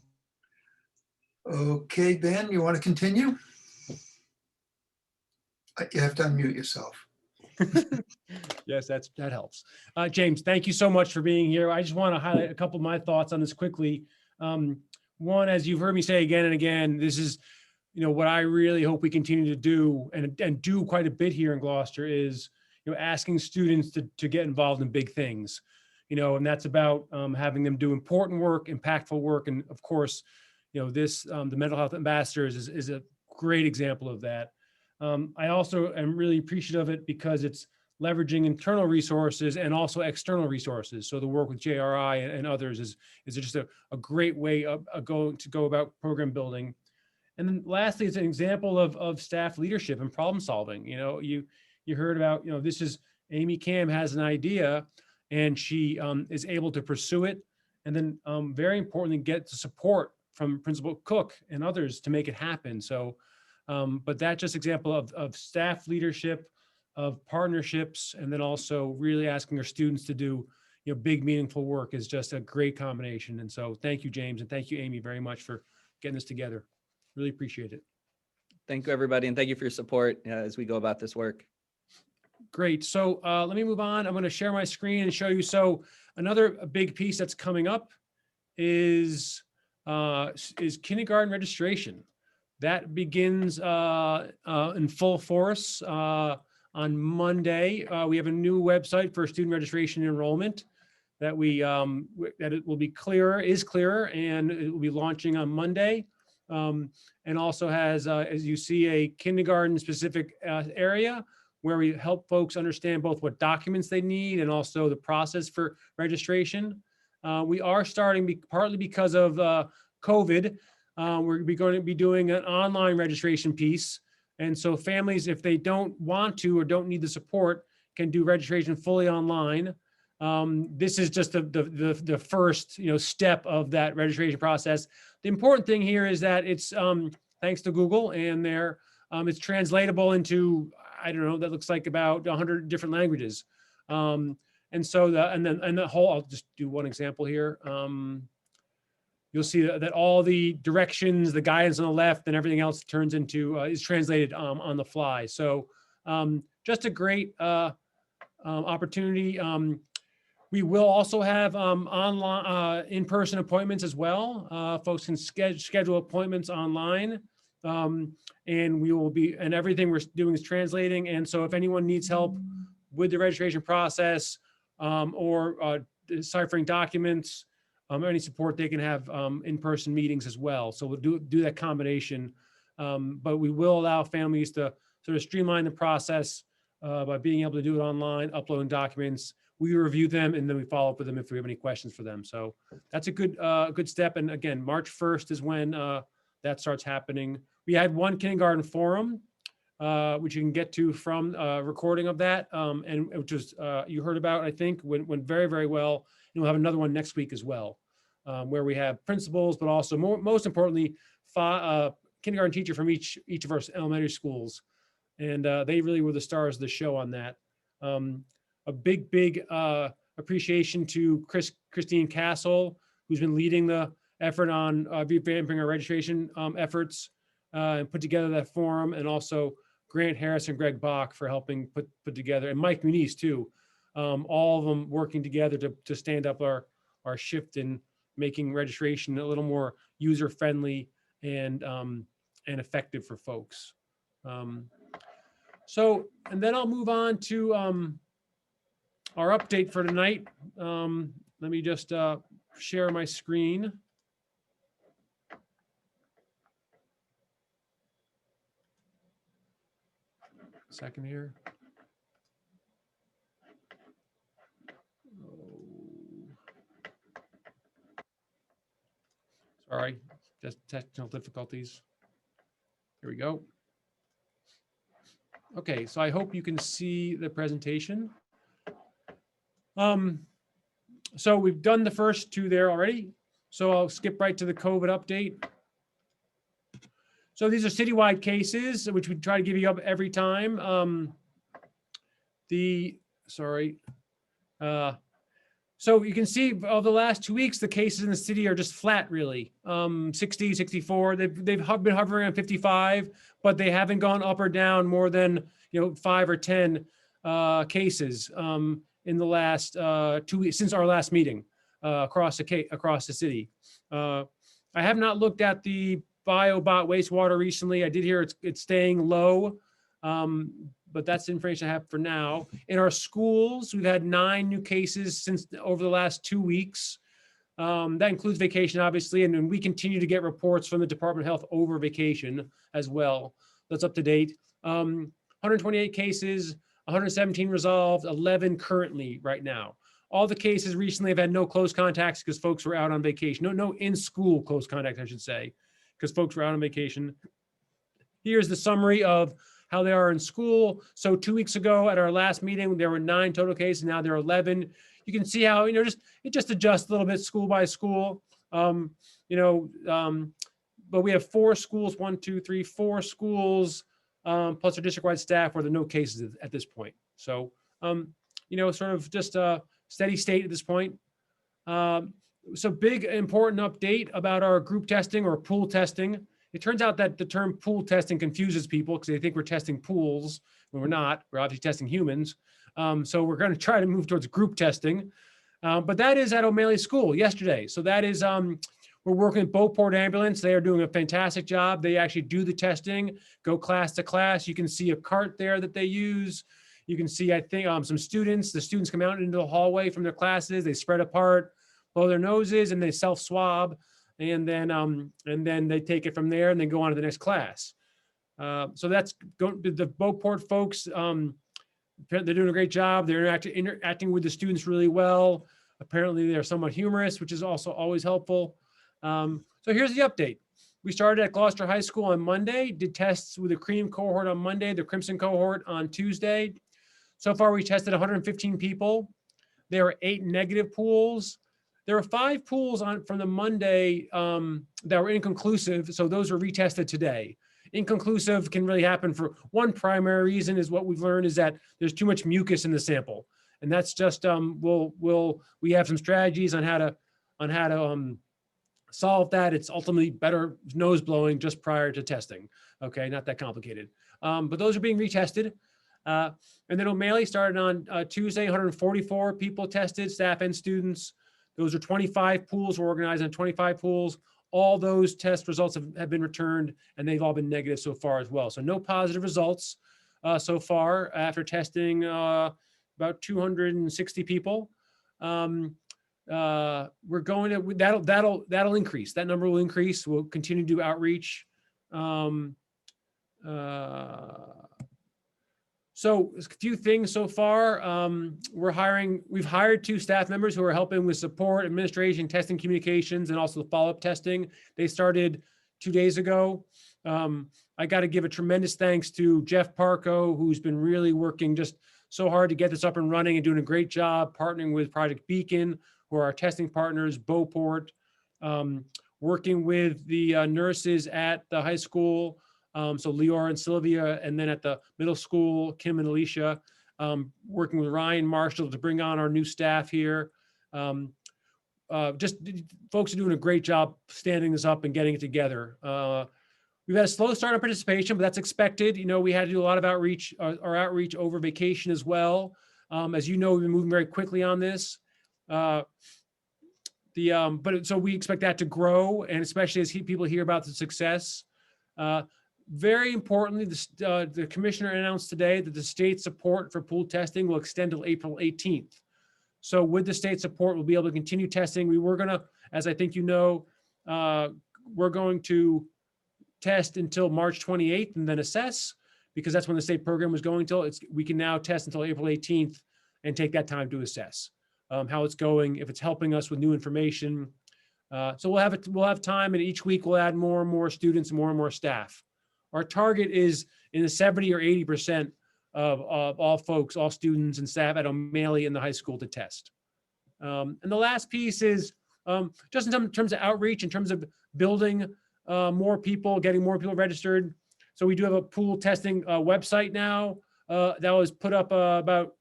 Okay, Ben, you want to continue? You have to unmute yourself. Yes, that helps. James, thank you so much for being here. I just want to highlight a couple of my thoughts on this quickly. One, as you've heard me say again and again, this is, what I really hope we continue to do and do quite a bit here in Gloucester is, asking students to get involved in big things, and that's about having them do important work, impactful work. And of course, this, the Mental Health Ambassadors is a great example of that. I also am really appreciative of it because it's leveraging internal resources and also external resources. So the work with JRI and others is just a great way to go about program building. And then lastly, it's an example of staff leadership and problem solving. You heard about, this is Amy Kam has an idea and she is able to pursue it. And then very importantly, get the support from Principal Cook and others to make it happen. So, but that's just example of staff leadership, of partnerships, and then also really asking our students to do, big meaningful work is just a great combination. And so thank you, James, and thank you, Amy, very much for getting this together. Really appreciate it. Thank you, everybody. And thank you for your support as we go about this work. Great. So let me move on. I'm going to share my screen and show you. So another big piece that's coming up is kindergarten registration. That begins in full force on Monday. We have a new website for student registration and enrollment that that it will be clearer, and it will be launching on Monday. And also has, as you see, a kindergarten specific area where we help folks understand both what documents they need and also the process for registration. We are starting partly because of COVID. We're going to be doing an online registration piece. And so families, if they don't want to or don't need the support, can do registration fully online. This is just the first step of that registration process. The important thing here is that it's thanks to Google and their It's translatable into, I don't know, that looks like about 100 different languages. And so the whole, I'll just do one example here. You'll see that all the directions, the guidance on the left and everything else turns into, is translated on the fly. So just a great opportunity. We will also have online, in-person appointments as well. Folks can schedule appointments online. And we will be, and everything we're doing is translating. And so if anyone needs help with the registration process or deciphering documents, or any support, they can have in-person meetings as well. So we'll do that combination. But we will allow families to sort of streamline the process by being able to do it online, uploading documents. We review them and then we follow up with them if we have any questions for them. So that's a good step. And again, March 1st is when that starts happening. We had one kindergarten forum, which you can get to from recording of that, and which was you heard about, I think, went very, very well. And we'll have another one next week as well, where we have principals, but also most importantly, kindergarten teacher from each of our elementary schools, and they really were the stars of the show on that. A big appreciation to Christine Castle, who's been leading the effort on revamping our registration efforts and put together that forum, and also Grant Harris and Greg Bach for helping put together, and Mike Muniz too. All of them working together to stand up our shift in making registration a little more user-friendly and effective for folks. So, and then I'll move on to our update for tonight. Let me just share my screen. Second here. Sorry, just technical difficulties. Here we go. Okay, so I hope you can see the presentation. So we've done the first two there already. So I'll skip right to the COVID update. So these are citywide cases, which we try to give you up every time. So you can see over the last 2 weeks, the cases in the city are just flat, really. 60, 64, they've been hovering around 55, but they haven't gone up or down more than 5 or 10 cases in the last 2 weeks since our last meeting across the city. I have not looked at the BioBot wastewater recently. I did hear it's staying low, but that's the information I have for now. In our schools, we've had 9 new cases since over the last 2 weeks. That includes vacation, obviously, and then we continue to get reports from the Department of Health over vacation as well. That's up to date. 128 cases, 117 resolved, 11 currently right now. All the cases recently have had no close contacts because folks were out on vacation. No in-school close contact, I should say, because folks were out on vacation. Here's the summary of how they are in school. So 2 weeks ago at our last meeting, there were 9 total cases. Now there are 11. You can see how, it just adjusts a little bit school by school. But we have 4 schools, 4 schools, plus our district-wide staff where there are no cases at this point. So, sort of just a steady state at this point. So big important update about our group testing or pool testing. It turns out that the term pool testing confuses people because they think we're testing pools when we're not. We're obviously testing humans. So we're going to try to move towards group testing. But that is at O'Malley School yesterday. So that is, we're working with Beauport Ambulance. They are doing a fantastic job. They actually do the testing, go class to class. You can see a cart there that they use. You can see, I think, some students. The students come out into the hallway from their classes. They spread apart, blow their noses, and they self-swab. And then they take it from there and then go on to the next class. So that's the Beauport folks. They're doing a great job. They're interacting with the students really well. Apparently they're somewhat humorous, which is also always helpful. So here's the update. We started at Gloucester High School on Monday, did tests with the cream cohort on Monday, the crimson cohort on Tuesday. So far we tested 115 people. There are 8 negative pools. There were 5 pools from the Monday that were inconclusive. So those were retested today. inconclusive can really happen for one primary reason is what we've learned is that there's too much mucus in the sample. And that's just, we have some strategies on how to solve that. It's ultimately better nose blowing just prior to testing. Okay, not that complicated. But those are being retested. And then O'Malley started on Tuesday, 144 people tested, staff and students. Those are 25 pools. We're organized on 25 pools. All those test results have been returned and they've all been negative so far as well. So no positive results so far after testing about 260 people. We're going to, that'll increase. That number will increase. We'll continue to do outreach. So a few things so far. We've hired 2 staff members who are helping with support, administration, testing, communications, and also the follow-up testing. They started 2 days ago. I got to give a tremendous thanks to Jeff Parco, who's been really working just so hard to get this up and running and doing a great job partnering with Project Beacon, who are our testing partners, Beauport, working with the nurses at the high school. So Leora and Sylvia, and then at the middle school, Kim and Alicia, working with Ryan Marshall to bring on our new staff here. Just folks are doing a great job standing this up and getting it together. We've had a slow start on participation, but that's expected. You know, we had to do a lot of outreach, our outreach over vacation as well. As you know, we've been moving very quickly on this. So we expect that to grow, and especially as people hear about the success. Very importantly, the commissioner announced today that the state support for pool testing will extend till April 18th. So with the state support, we'll be able to continue testing. We were gonna, as I think you know, we're going to test until March 28th and then assess, because that's when the state program was going till. We can now test until April 18th and take that time to assess how it's going, if it's helping us with new information. So we'll have time, and each week we'll add more and more students, more and more staff. Our target is in the 70 or 80% of all folks, all students and staff at O'Malley in the high school to test. And the last piece is just in terms of outreach, in terms of building more people, getting more people registered. So we do have a pool testing website now that was put up about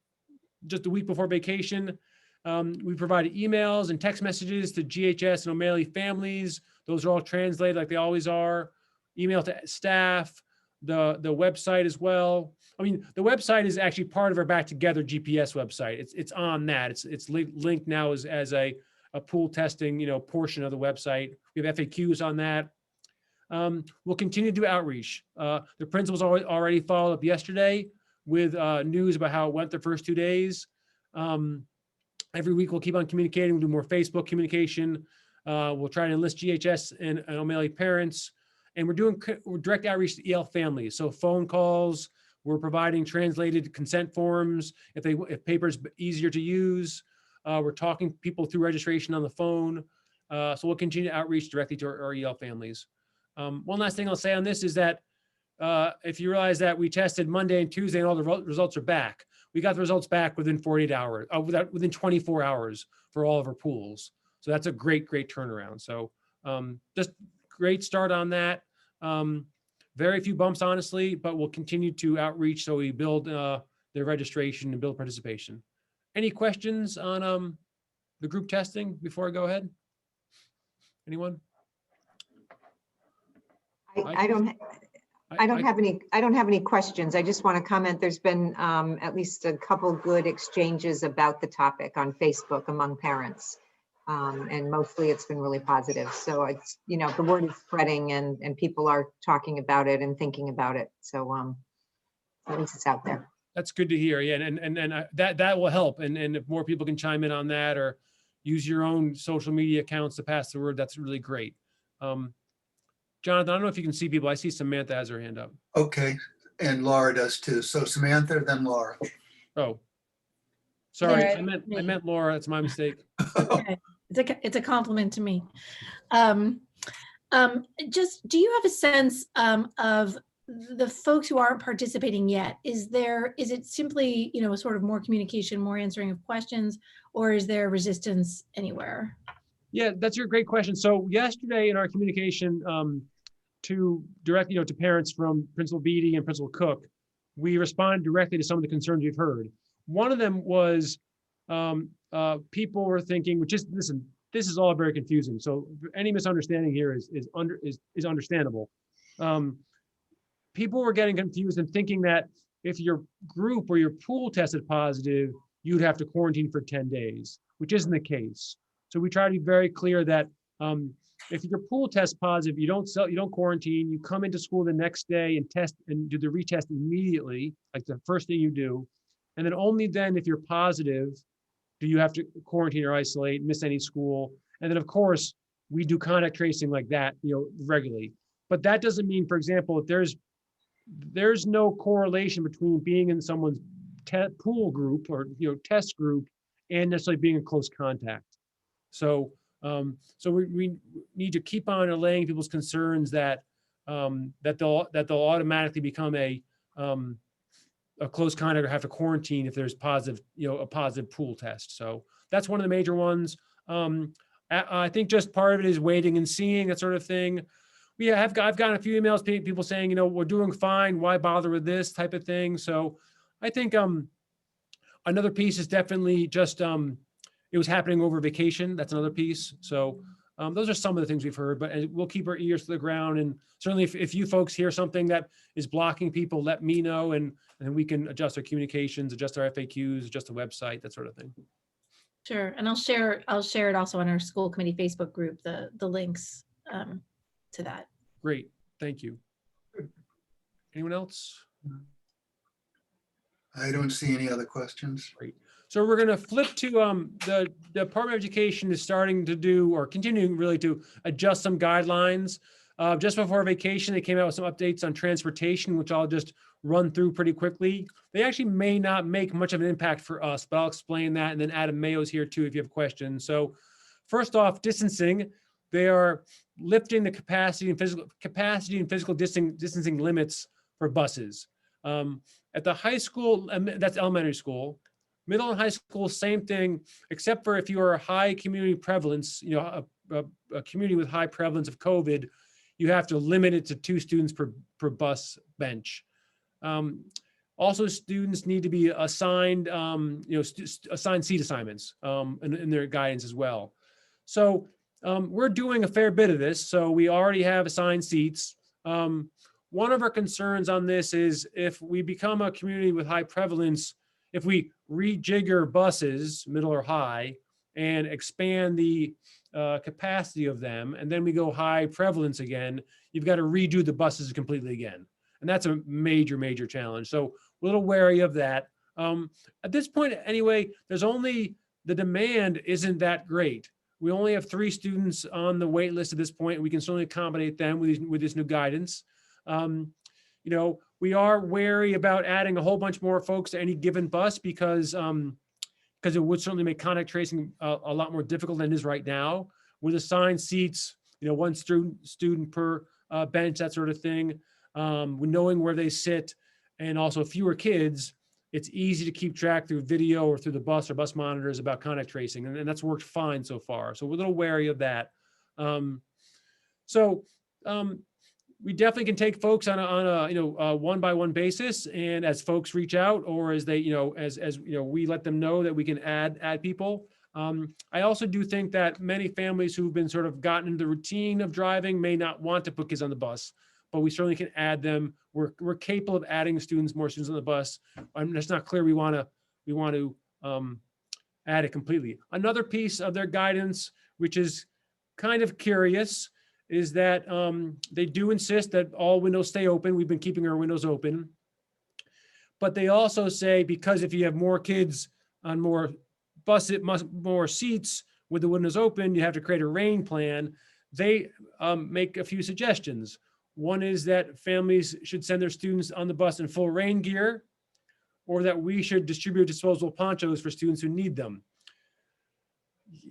just a week before vacation. We provided emails and text messages to GHS and O'Malley families. Those are all translated like they always are. Email to staff, the website as well. I mean, the website is actually part of our Back Together GPS website. It's on that. It's linked now as a pool testing, portion of the website. We have FAQs on that. We'll continue to do outreach. The principals already followed up yesterday with news about how it went the first 2 days. Every week we'll keep on communicating. We'll do more Facebook communication. We'll try to enlist GHS and O'Malley parents. And we're doing direct outreach to EL families. So phone calls, we're providing translated consent forms if paper's easier to use. We're talking people through registration on the phone. So we'll continue to outreach directly to our EL families. One last thing I'll say on this is that if you realize that we tested Monday and Tuesday and all the results are back, we got the results back within 48 hours, within 24 hours for all of our pools. So that's a great turnaround. So just great start on that. Very few bumps, honestly, but we'll continue to outreach so we build their registration and build participation. Any questions on the group testing before I go ahead? Anyone? I don't have any questions. I just want to comment. There's been at least a couple good exchanges about the topic on Facebook among parents. And mostly it's been really positive. So it's, the word is spreading and people are talking about it and thinking about it. So at least it's out there. That's good to hear. Yeah. And that will help. And if more people can chime in on that or use your own social media accounts to pass the word, that's really great. Jonathan, I don't know if you can see people. I see Samantha has her hand up. Okay, and Laura does too. So Samantha, then Laura. Oh, sorry. Yeah. I meant Laura. That's my mistake. Okay. It's a compliment to me. Just, do you have a sense of the folks who aren't participating yet? Is it simply, sort of more communication, more answering of questions, or is there resistance anywhere? Yeah, that's a great question. So yesterday in our communication, to direct, to parents from Principal Beatty and Principal Cook, we responded directly to some of the concerns we've heard. One of them was people were thinking, listen, this is all very confusing. So any misunderstanding here is understandable. People were getting confused and thinking that if your group or your pool tested positive, you'd have to quarantine for 10 days, which isn't the case. So we try to be very clear that if your pool tests positive, you don't quarantine, you come into school the next day and test and do the retest immediately, like the first thing you do. And then only then, if you're positive, do you have to quarantine or isolate, miss any school. And then of course, we do contact tracing like that, regularly. But that doesn't mean, for example, if there's no correlation between being in someone's pool group or test group and necessarily being in close contact. So we need to keep on allaying people's concerns that they'll automatically become a close contact or have to quarantine if there's a positive pool test. So that's one of the major ones. I think just part of it is waiting and seeing, that sort of thing. I've gotten a few emails, people saying, we're doing fine, why bother with this type of thing. So I think another piece is definitely just it was happening over vacation. That's another piece. So those are some of the things we've heard, but we'll keep our ears to the ground. And certainly if you folks hear something that is blocking people, let me know, and we can adjust our communications, adjust our FAQs, adjust the website, that sort of thing. Sure, and I'll share it also on our school committee Facebook group, the links to that. Great, thank you. Anyone else? I don't see any other questions. Great. So we're going to flip to the Department of Education is starting to do, or continuing really to adjust some guidelines. Just before vacation, they came out with some updates on transportation, which I'll just run through pretty quickly. They actually may not make much of an impact for us, but I'll explain that. And then Adam Mayo's here too, if you have questions. So first off, distancing, they are lifting the capacity and physical distancing limits for buses. At the high school, that's elementary school. Middle and high school, same thing, except for if you are a high community prevalence, a community with high prevalence of COVID, you have to limit it to 2 students per bus bench. Also, students need to be assigned, assigned seat assignments in their guidance as well. So we're doing a fair bit of this. So we already have assigned seats. One of our concerns on this is if we become a community with high prevalence, if we rejigger buses, middle or high, and expand the capacity of them, and then we go high prevalence again, you've got to redo the buses completely again. And that's a major, major challenge. So we're a little wary of that. At this point, anyway, the demand isn't that great. We only have 3 students on the wait list at this point. We can certainly accommodate them with this new guidance. We are wary about adding a whole bunch more folks to any given bus because it would certainly make contact tracing a lot more difficult than it is right now. With assigned seats, 1 student per bench, that sort of thing. Knowing where they sit, and also fewer kids, it's easy to keep track through video or through the bus or bus monitors about contact tracing, and that's worked fine so far. So we're a little wary of that. We definitely can take folks on a one-by-one basis, and as folks reach out, or as they, we let them know that we can add people. I also do think that many families who've been sort of gotten into the routine of driving may not want to put kids on the bus, but we certainly can add them. We're capable of adding more students on the bus. It's not clear we want to add it completely. Another piece of their guidance, which is kind of curious, is that they do insist that all windows stay open. We've been keeping our windows open. But they also say, because if you have more kids on more buses, more seats with the windows open, you have to create a rain plan. They make a few suggestions. One is that families should send their students on the bus in full rain gear, or that we should distribute disposable ponchos for students who need them.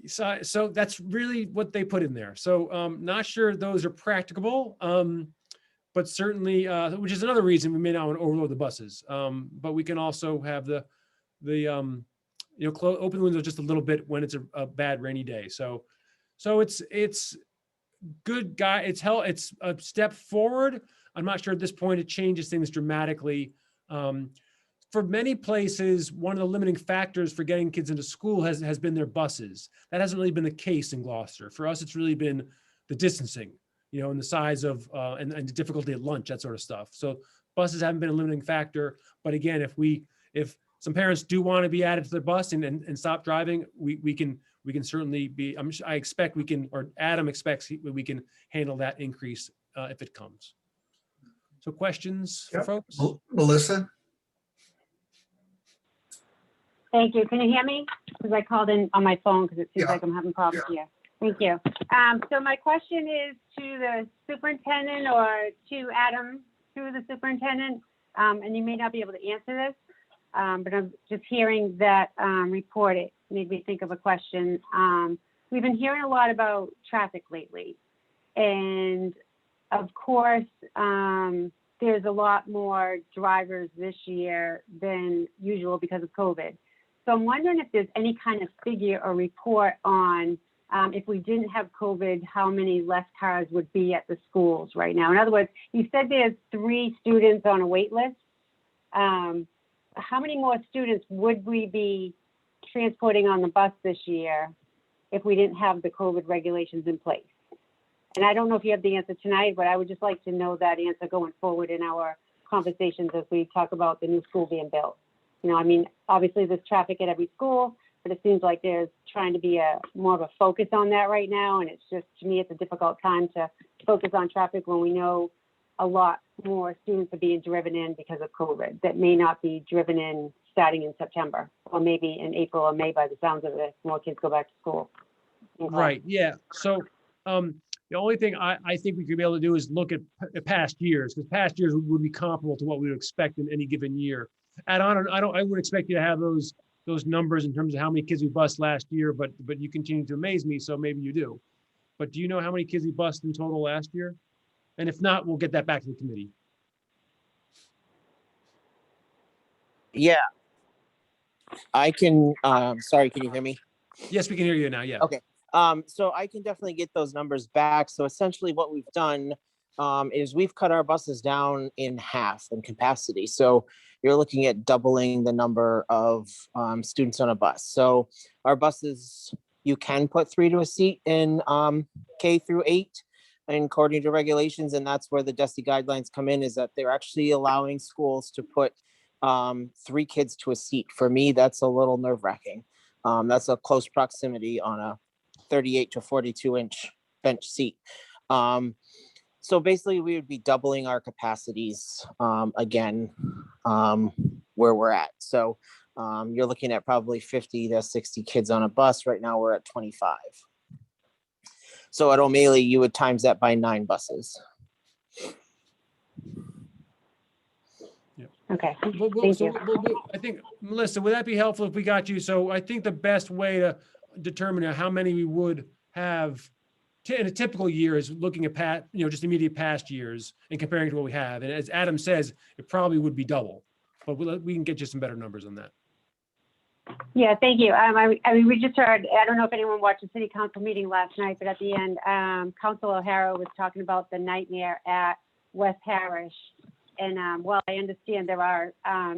So that's really what they put in there. So not sure those are practicable, but certainly, which is another reason we may not want to overload the buses. But we can also have the open the windows just a little bit when it's a bad rainy day. So it's good guy. It's a step forward. I'm not sure at this point it changes things dramatically. For many places, one of the limiting factors for getting kids into school has been their buses. That hasn't really been the case in Gloucester. For us, it's really been the distancing, and the size of, and the difficulty at lunch, that sort of stuff. So buses haven't been a limiting factor. But again, if some parents do want to be added to their bus and stop driving, we can certainly be, I expect we can, or Adam expects we can handle that increase if it comes. So questions for Yep. folks? Melissa? Thank you. Can you hear me? Because I called in on my phone because it seems Yeah. like I'm having problems here. Thank you. So my question is to the superintendent or to Adam through the superintendent, and you may not be able to answer this, but I'm just hearing that report. It made me think of a question. We've been hearing a lot about traffic lately, and of course, there's a lot more drivers this year than usual because of COVID. So I'm wondering if there's any kind of figure or report on if we didn't have COVID, how many less cars would be at the schools right now? In other words, you said there's 3 students on a wait list. How many more students would we be transporting on the bus this year if we didn't have the COVID regulations in place? And I don't know if you have the answer tonight, but I would just like to know that answer going forward in our conversations as we talk about the new school being built. Obviously there's traffic at every school, but it seems like there's trying to be more of a focus on that right now. And it's just, to me, it's a difficult time to focus on traffic when we know a lot more students are being driven in because of COVID that may not be driven in starting in September, or maybe in April or May by the sounds of it, more kids go back to school. Right, yeah. So the only thing I think we could be able to do is look at past years, because past years would be comparable to what we would expect in any given year. And I wouldn't expect you to have those numbers in terms of how many kids we bused last year, but you continue to amaze me, so maybe you do. But do you know how many kids we bused in total last year? And if not, we'll get that back to the committee. Yeah. I can, sorry, can you hear me? Yes, we can hear you now, yeah. Okay. So I can definitely get those numbers back. So essentially what we've done is we've cut our buses down in half in capacity. So you're looking at doubling the number of students on a bus. So our buses, you can put 3 to a seat in K through 8, and according to regulations, and that's where the DESI guidelines come in, is that they're actually allowing schools to put 3 kids to a seat. For me, that's a little nerve-wracking. That's a close proximity on a 38 to 42 inch bench seat. So basically we would be doubling our capacities again where we're at. So you're looking at probably 50 to 60 kids on a bus. Right now we're at 25. So at O'Malley, you would times that by 9 buses. Okay, Thank you. I think, Melissa, would that be helpful if we got you? So I think the best way to determine how many we would have in a typical year is looking at just immediate past years and comparing to what we have. And as Adam says, it probably would be double, but we can get you some better numbers on that. Yeah, thank you. We just heard, I don't know if anyone watched the city council meeting last night, but at the end, Councilor O'Hara was talking about the nightmare at West Parish. And while I understand there are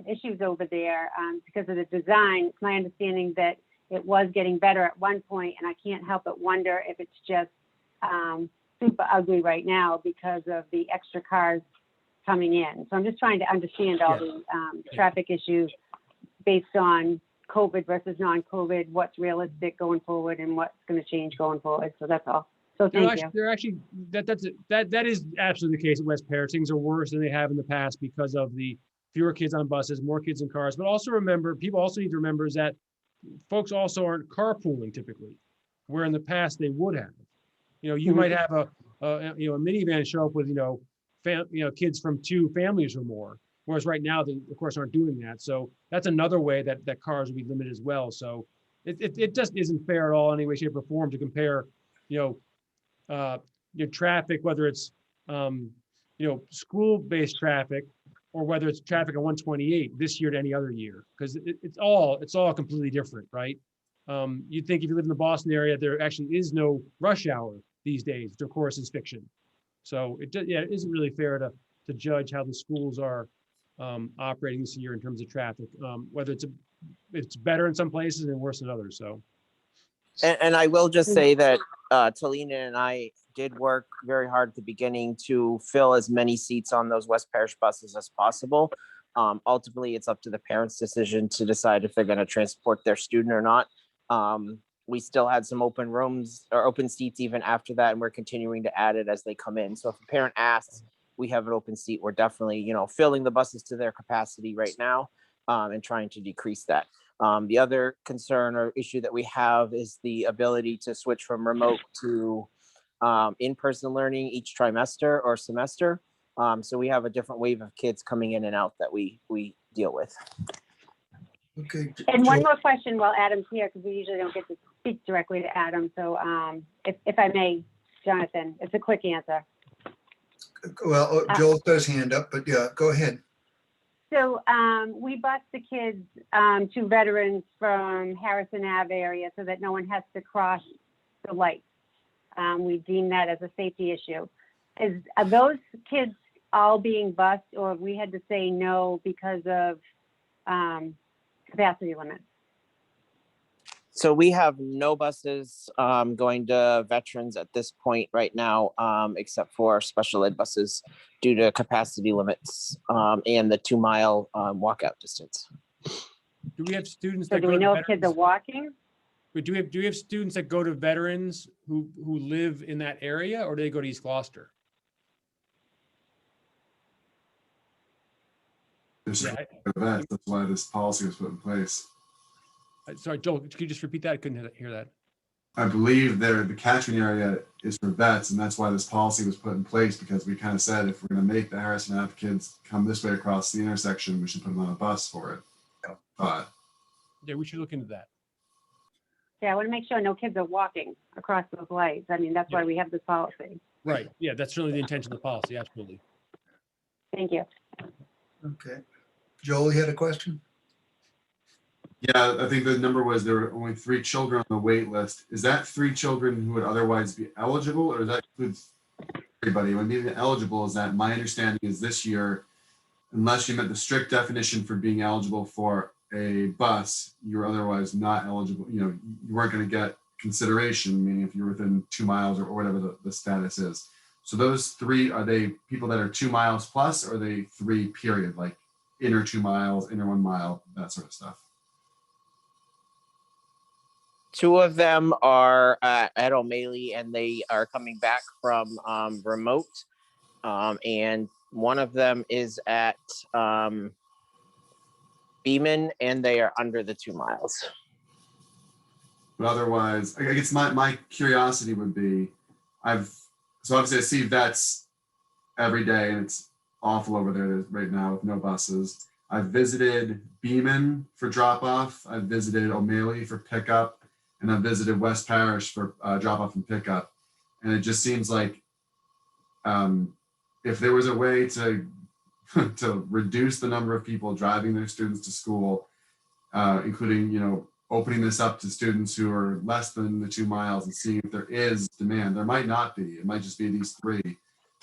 issues over there because of the design, it's my understanding that it was getting better at one point, and I can't help but wonder if it's just super ugly right now because of the extra cars coming in. So I'm just trying to understand all the traffic issues based on COVID versus non-COVID, what's realistic going forward and what's going to change going forward. So that's all. So thank you. They're actually, that is absolutely the case at West Parish. Things are worse than they have in the past because of the fewer kids on buses, more kids in cars. But also remember, people also need to remember is that folks also aren't carpooling typically, where in the past they would have. You might have a minivan show up with kids from 2 families or more, whereas right now they of course aren't doing that. So that's another way that cars will be limited as well. So it just isn't fair at all, any way, shape, or form to compare your traffic, whether it's school-based traffic or whether it's traffic on 128 this year to any other year, because it's all completely different, right? You'd think if you live in the Boston area, there actually is no rush hour these days, which of course is fiction. So yeah, it isn't really fair to judge how the schools are operating this year in terms of traffic, whether it's better in some places and worse in others. So. And I will just say that Talina and I did work very hard at the beginning to fill as many seats on those West Parish buses as possible. Ultimately, it's up to the parents' decision to decide if they're going to transport their student or not. We still had some open rooms or open seats even after that, and we're continuing to add it as they come in. So if a parent asks, we have an open seat. We're definitely, filling the buses to their capacity right now, and trying to decrease that. The other concern or issue that we have is the ability to switch from remote to in-person learning each trimester or semester. So we have a different wave of kids coming in and out that we deal with. Okay. And one more question while Adam's here, because we usually don't get to speak directly to Adam. So if I may, Jonathan, it's a quick answer. Well, Joel's got his hand up, but yeah, go ahead. So we bus the kids to veterans from Harrison Ave area so that no one has to cross the lights. We deem that as a safety issue. Are those kids all being bused, or have we had to say no because of capacity limits? So we have no buses going to veterans at this point right now, except for special ed buses due to capacity limits and the 2 mile walkout distance. Do we have students So that do go we to know if kids are veterans? walking? But do we have students that go to veterans who live in that area, or do they go to East Gloucester? There's Yeah, events. That's why this policy was put in place. Sorry, Joel, could you just repeat that? I couldn't hear that. I believe the catchment area is for vets, and that's why this policy was put in place, because we kind of said if we're going to make the Harrison Ave kids come this way across the intersection, we should put them on a bus for it. But Yeah, we should look into that. Yeah, I want to make sure no kids are walking across those lights. I mean, that's why we have this policy. Right. Yeah, that's certainly the intention of the policy. Absolutely. Thank you. Okay. Joel, you had a question? yeah, I think the number was there were only 3 children on the wait list. Is that 3 children who would otherwise be eligible, or does that include everybody? When being eligible, is that my understanding is this year, unless you met the strict definition for being eligible for a bus, you're otherwise not eligible. You weren't going to get consideration, meaning if you're within 2 miles or whatever the status is. So those 3, are they people that are 2 miles plus, or are they 3 period, like inner 2 miles, inner 1 mile, that sort of stuff? 2 of them are at O'Malley, and they are coming back from remote. And one of them is at Beeman, and they are under the 2 miles. But otherwise, I guess my curiosity would be, so obviously I see vets every day, and it's awful over there right now with no buses. I've visited Beeman for drop off. I've visited O'Malley for pickup, and I've visited West Parish for drop off and pickup. And it just seems like if there was a way to to reduce the number of people driving their students to school, including opening this up to students who are less than the 2 miles and seeing if there is demand. There might not be. It might just be these 3.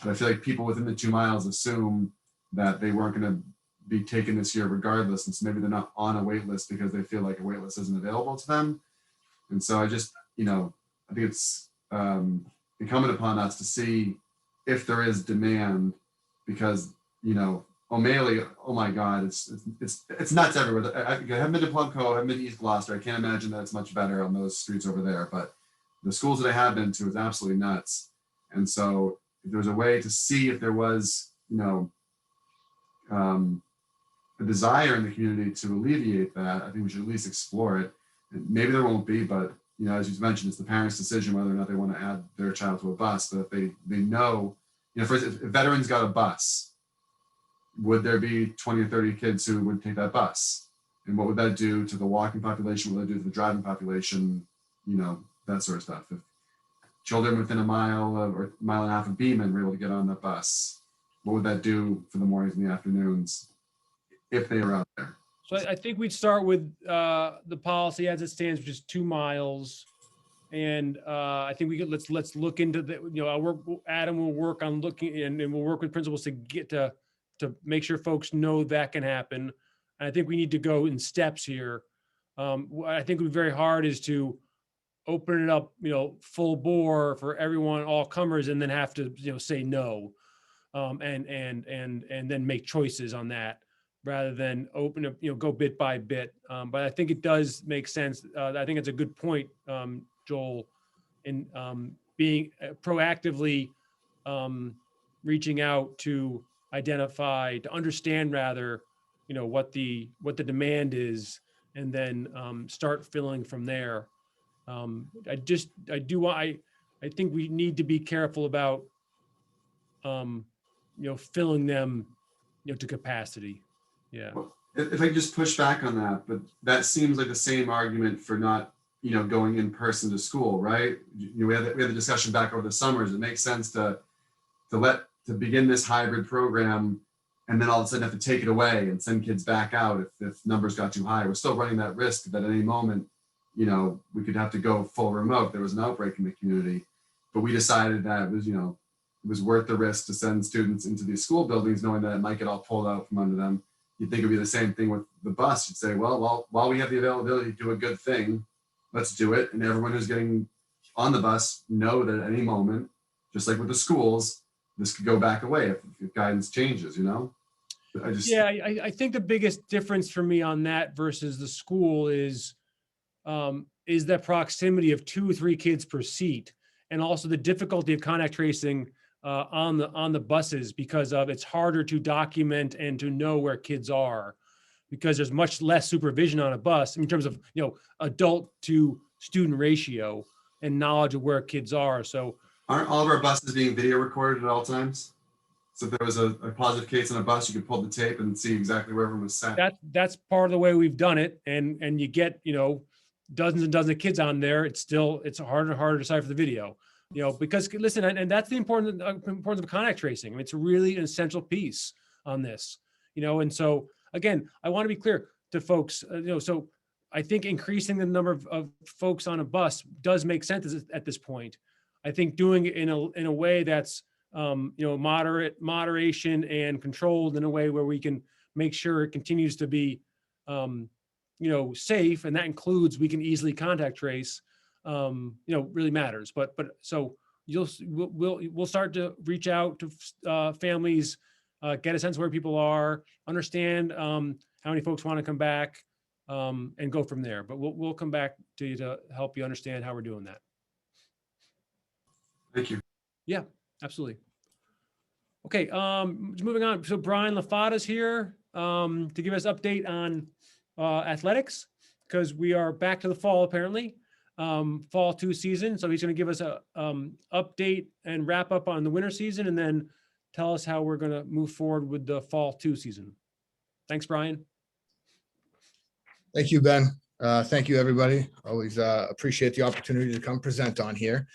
But I feel like people within the 2 miles assume that they weren't going to be taken this year regardless. And so maybe they're not on a wait list because they feel like a wait list isn't available to them. And so I just, I think it's incumbent upon us to see if there is demand, because, O'Malley, oh my God, it's nuts everywhere. I haven't been to Plumco, I haven't been to East Gloucester. I can't imagine that it's much better on those streets over there, but the schools that I have been to is absolutely nuts. And so if there was a way to see if there was, a desire in the community to alleviate that, I think we should at least explore it. And maybe there won't be, but as you mentioned, it's the parents' decision whether or not they want to add their child to a bus. But if they know, first, if veterans got a bus, would there be 20 or 30 kids who would take that bus? And what would that do to the walking population? What would that do to the driving population? That sort of stuff. If children within a mile or mile and a half of Beeman were able to get on that bus, what would that do for the mornings and the afternoons if they were out there? So I think we'd start with the policy as it stands, which is 2 miles. I think we could, let's look into the, Adam will work on looking and we'll work with principals to get to make sure folks know that can happen. And I think we need to go in steps here. What I think would be very hard is to open it up, full bore for everyone, all comers, and then have to, say no. And then make choices on that rather than open up, go bit by bit. But I think it does make sense. I think it's a good point, Joel, in being proactively reaching out to identify, to understand rather, what the demand is, and then start filling from there. I think we need to be careful about filling them, to capacity. Yeah. Well, if I could just push back on that, but that seems like the same argument for not, going in person to school, right? We had the discussion back over the summers. It makes sense to begin this hybrid program and then all of a sudden have to take it away and send kids back out if numbers got too high. We're still running that risk that at any moment, we could have to go full remote. There was an outbreak in the community, but we decided that it was worth the risk to send students into these school buildings, knowing that it might get all pulled out from under them. You'd think it'd be the same thing with the bus. You'd say, well, while we have the availability to do a good thing, let's do it. And everyone who's getting on the bus know that at any moment, just like with the schools, this could go back away if guidance changes, I think the biggest difference for me on that versus the school is the proximity of 2 or 3 kids per seat, and also the difficulty of contact tracing on the buses, because it's harder to document and to know where kids are, because there's much less supervision on a bus in terms of adult to student ratio and knowledge of where kids are. So aren't all of our buses being video recorded at all times? So if there was a positive case on a bus, you could pull the tape and see exactly where everyone was sat. That's part of the way we've done it, and you get dozens and dozens of kids on there. It's harder and harder to decipher the video. Because listen, and that's the importance of contact tracing. I mean, it's really an essential piece on this, and so again, I want to be clear to folks, so I think increasing the number of folks on a bus does make sense at this point. I think doing it in a way that's, moderation and controlled in a way where we can make sure it continues to be, safe. And that includes, we can easily contact trace, really matters. But so we'll start to reach out to families, get a sense of where people are, understand how many folks want to come back, and go from there. But we'll come back to you to help you understand how we're doing that. Thank you. Yeah, absolutely. Okay, moving on. So Brian LaFata's here to give us update on athletics, because we are back to the fall apparently. Fall 2 season. So he's going to give us a update and wrap up on the winter season, and then tell us how we're going to move forward with the fall 2 season. Thanks, Brian. Thank you, Ben. Thank you, everybody. Always appreciate the opportunity to come present on here.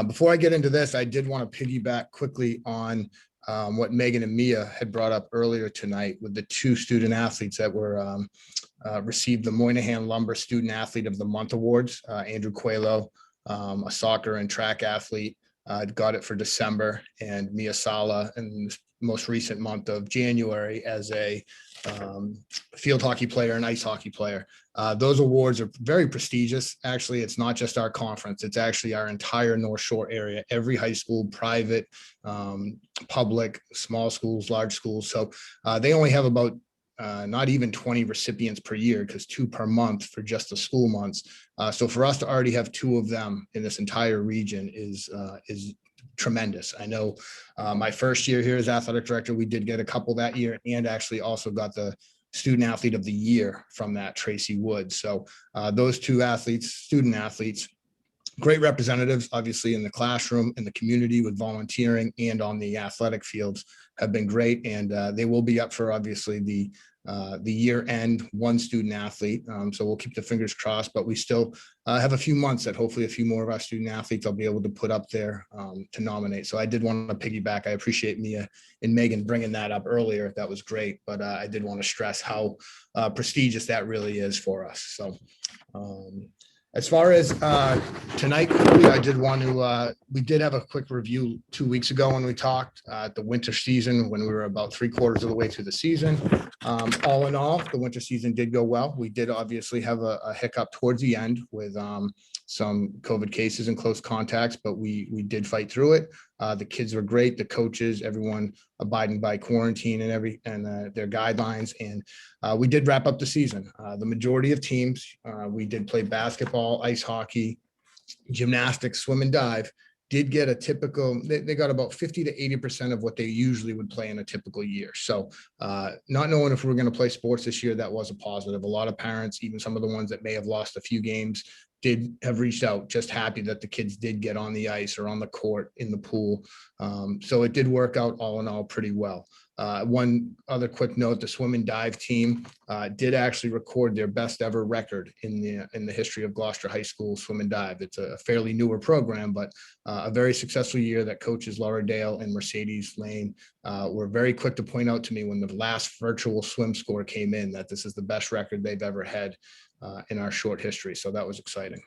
Before I get into this, I did want to piggyback quickly on what Megan and Mia had brought up earlier tonight with the 2 student athletes that were received the Moynihan Lumber Student Athlete of the Month Awards. Andrew Coelho, a soccer and track athlete, got it for December, and Mia Sala in the most recent month of January as a field hockey player and ice hockey player. Those awards are very prestigious. Actually, it's not just our conference, it's actually our entire North Shore area, every high school, private, public, small schools, large schools. So they only have about not even 20 recipients per year, because 2 per month for just the school months. So for us to already have 2 of them in this entire region is tremendous. I know my first year here as athletic director, we did get a couple that year, and actually also got the student athlete of the year from that, Tracy Wood. So those 2 athletes, student athletes, great representatives, obviously in the classroom, in the community with volunteering, and on the athletic fields, have been great. And they will be up for obviously the year end 1 student athlete. So we'll keep the fingers crossed, but we still have a few months that hopefully a few more of our student athletes will be able to put up there to nominate. So I did want to piggyback. I appreciate Mia and Megan bringing that up earlier. That was great, but I did want to stress how prestigious that really is for us. So As far as tonight, quickly, I did want to, we did have a quick review 2 weeks ago when we talked the winter season, when we were about 3/4 of the way through the season. All in all, the winter season did go well. We did obviously have a hiccup towards the end with some COVID cases and close contacts, but we did fight through it. The kids were great, the coaches, everyone abiding by quarantine and their guidelines. And we did wrap up the season. The majority of teams, we did play basketball, ice hockey, gymnastics, swim and dive, did get a typical, they got about 50 to 80% of what they usually would play in a typical year. So not knowing if we're going to play sports this year, that was a positive. A lot of parents, even some of the ones that may have lost a few games, did have reached out, just happy that the kids did get on the ice or on the court, in the pool. So it did work out all in all pretty well. One other quick note, the swim and dive team did actually record their best ever record in the history of Gloucester High School swim and dive. It's a fairly newer program, but a very successful year that coaches Laura Dale and Mercedes Lane were very quick to point out to me when the last virtual swim score came in, that this is the best record they've ever had in our short history. So that was exciting.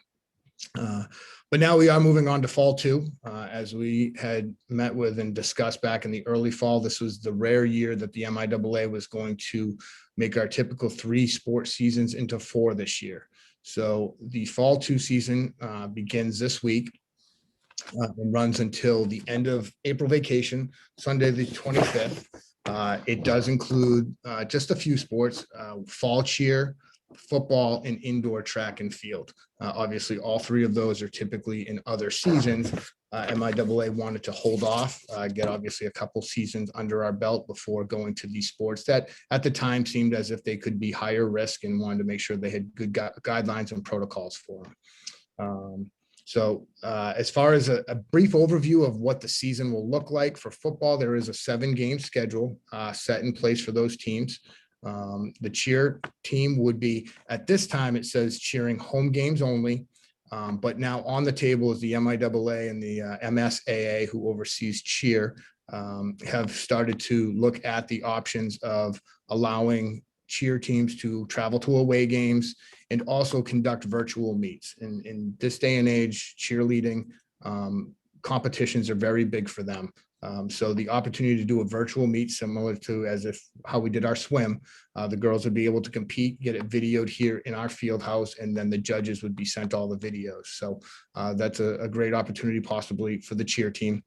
But now we are moving on to fall two. As we had met with and discussed back in the early fall, this was the rare year that the MIAA was going to make our typical 3 sports seasons into 4 this year. So the fall two season begins this week and runs until the end of April vacation, Sunday the 25th. It does include just a few sports, fall cheer, football, and indoor track and field. Obviously, all 3 of those are typically in other seasons. MIAA wanted to hold off, get obviously a couple seasons under our belt before going to these sports that at the time seemed as if they could be higher risk, and wanted to make sure they had good guidelines and protocols for them. So as far as a brief overview of what the season will look like for football, there is a 7-game schedule set in place for those teams. The cheer team would be, at this time, it says cheering home games only. But now on the table is the MIAA and the MSAA, who oversees cheer, have started to look at the options of allowing cheer teams to travel to away games and also conduct virtual meets. In this day and age, cheerleading competitions are very big for them. So the opportunity to do a virtual meet, similar to how we did our swim, the girls would be able to compete, get it videoed here in our field house, and then the judges would be sent all the videos. So that's a great opportunity possibly for the cheer team.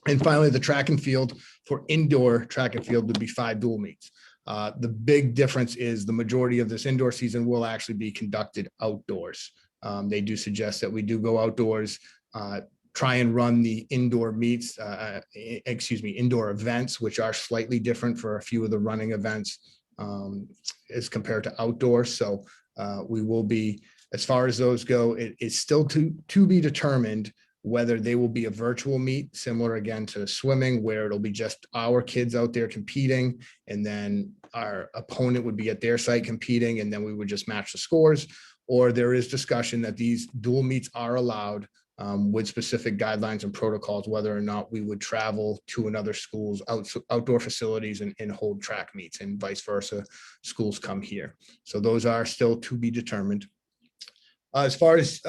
And finally, the track and field. For indoor track and field would be 5 dual meets. The big difference is the majority of this indoor season will actually be conducted outdoors. They do suggest that we do go outdoors, try and run the indoor meets, indoor events, which are slightly different for a few of the running events as compared to outdoors. So we will be, as far as those go, it is still to be determined whether they will be a virtual meet, similar again to swimming, where it'll be just our kids out there competing, and then our opponent would be at their site competing, and then we would just match the scores. Or there is discussion that these dual meets are allowed with specific guidelines and protocols, whether or not we would travel to another school's outdoor facilities and hold track meets, and vice versa, schools come here. So those are still to be determined. As far as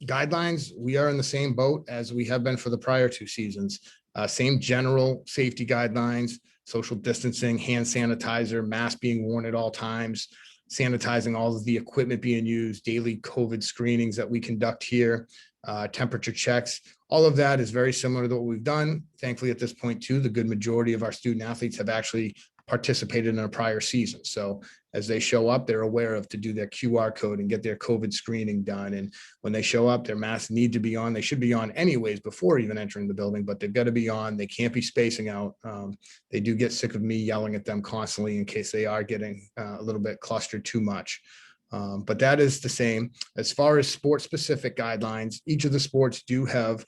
guidelines, we are in the same boat as we have been for the prior 2 seasons. Same general safety guidelines, social distancing, hand sanitizer, mask being worn at all times, sanitizing all of the equipment being used, daily COVID screenings that we conduct here, temperature checks. All of that is very similar to what we've done. Thankfully, at this point too, the good majority of our student athletes have actually participated in a prior season. So as they show up, they're aware of to do their QR code and get their COVID screening done. And when they show up, their masks need to be on. They should be on anyways before even entering the building, but they've got to be on. They can't be spacing out. They do get sick of me yelling at them constantly in case they are getting a little bit clustered too much. But that is the same. As far as sport-specific guidelines, each of the sports do have,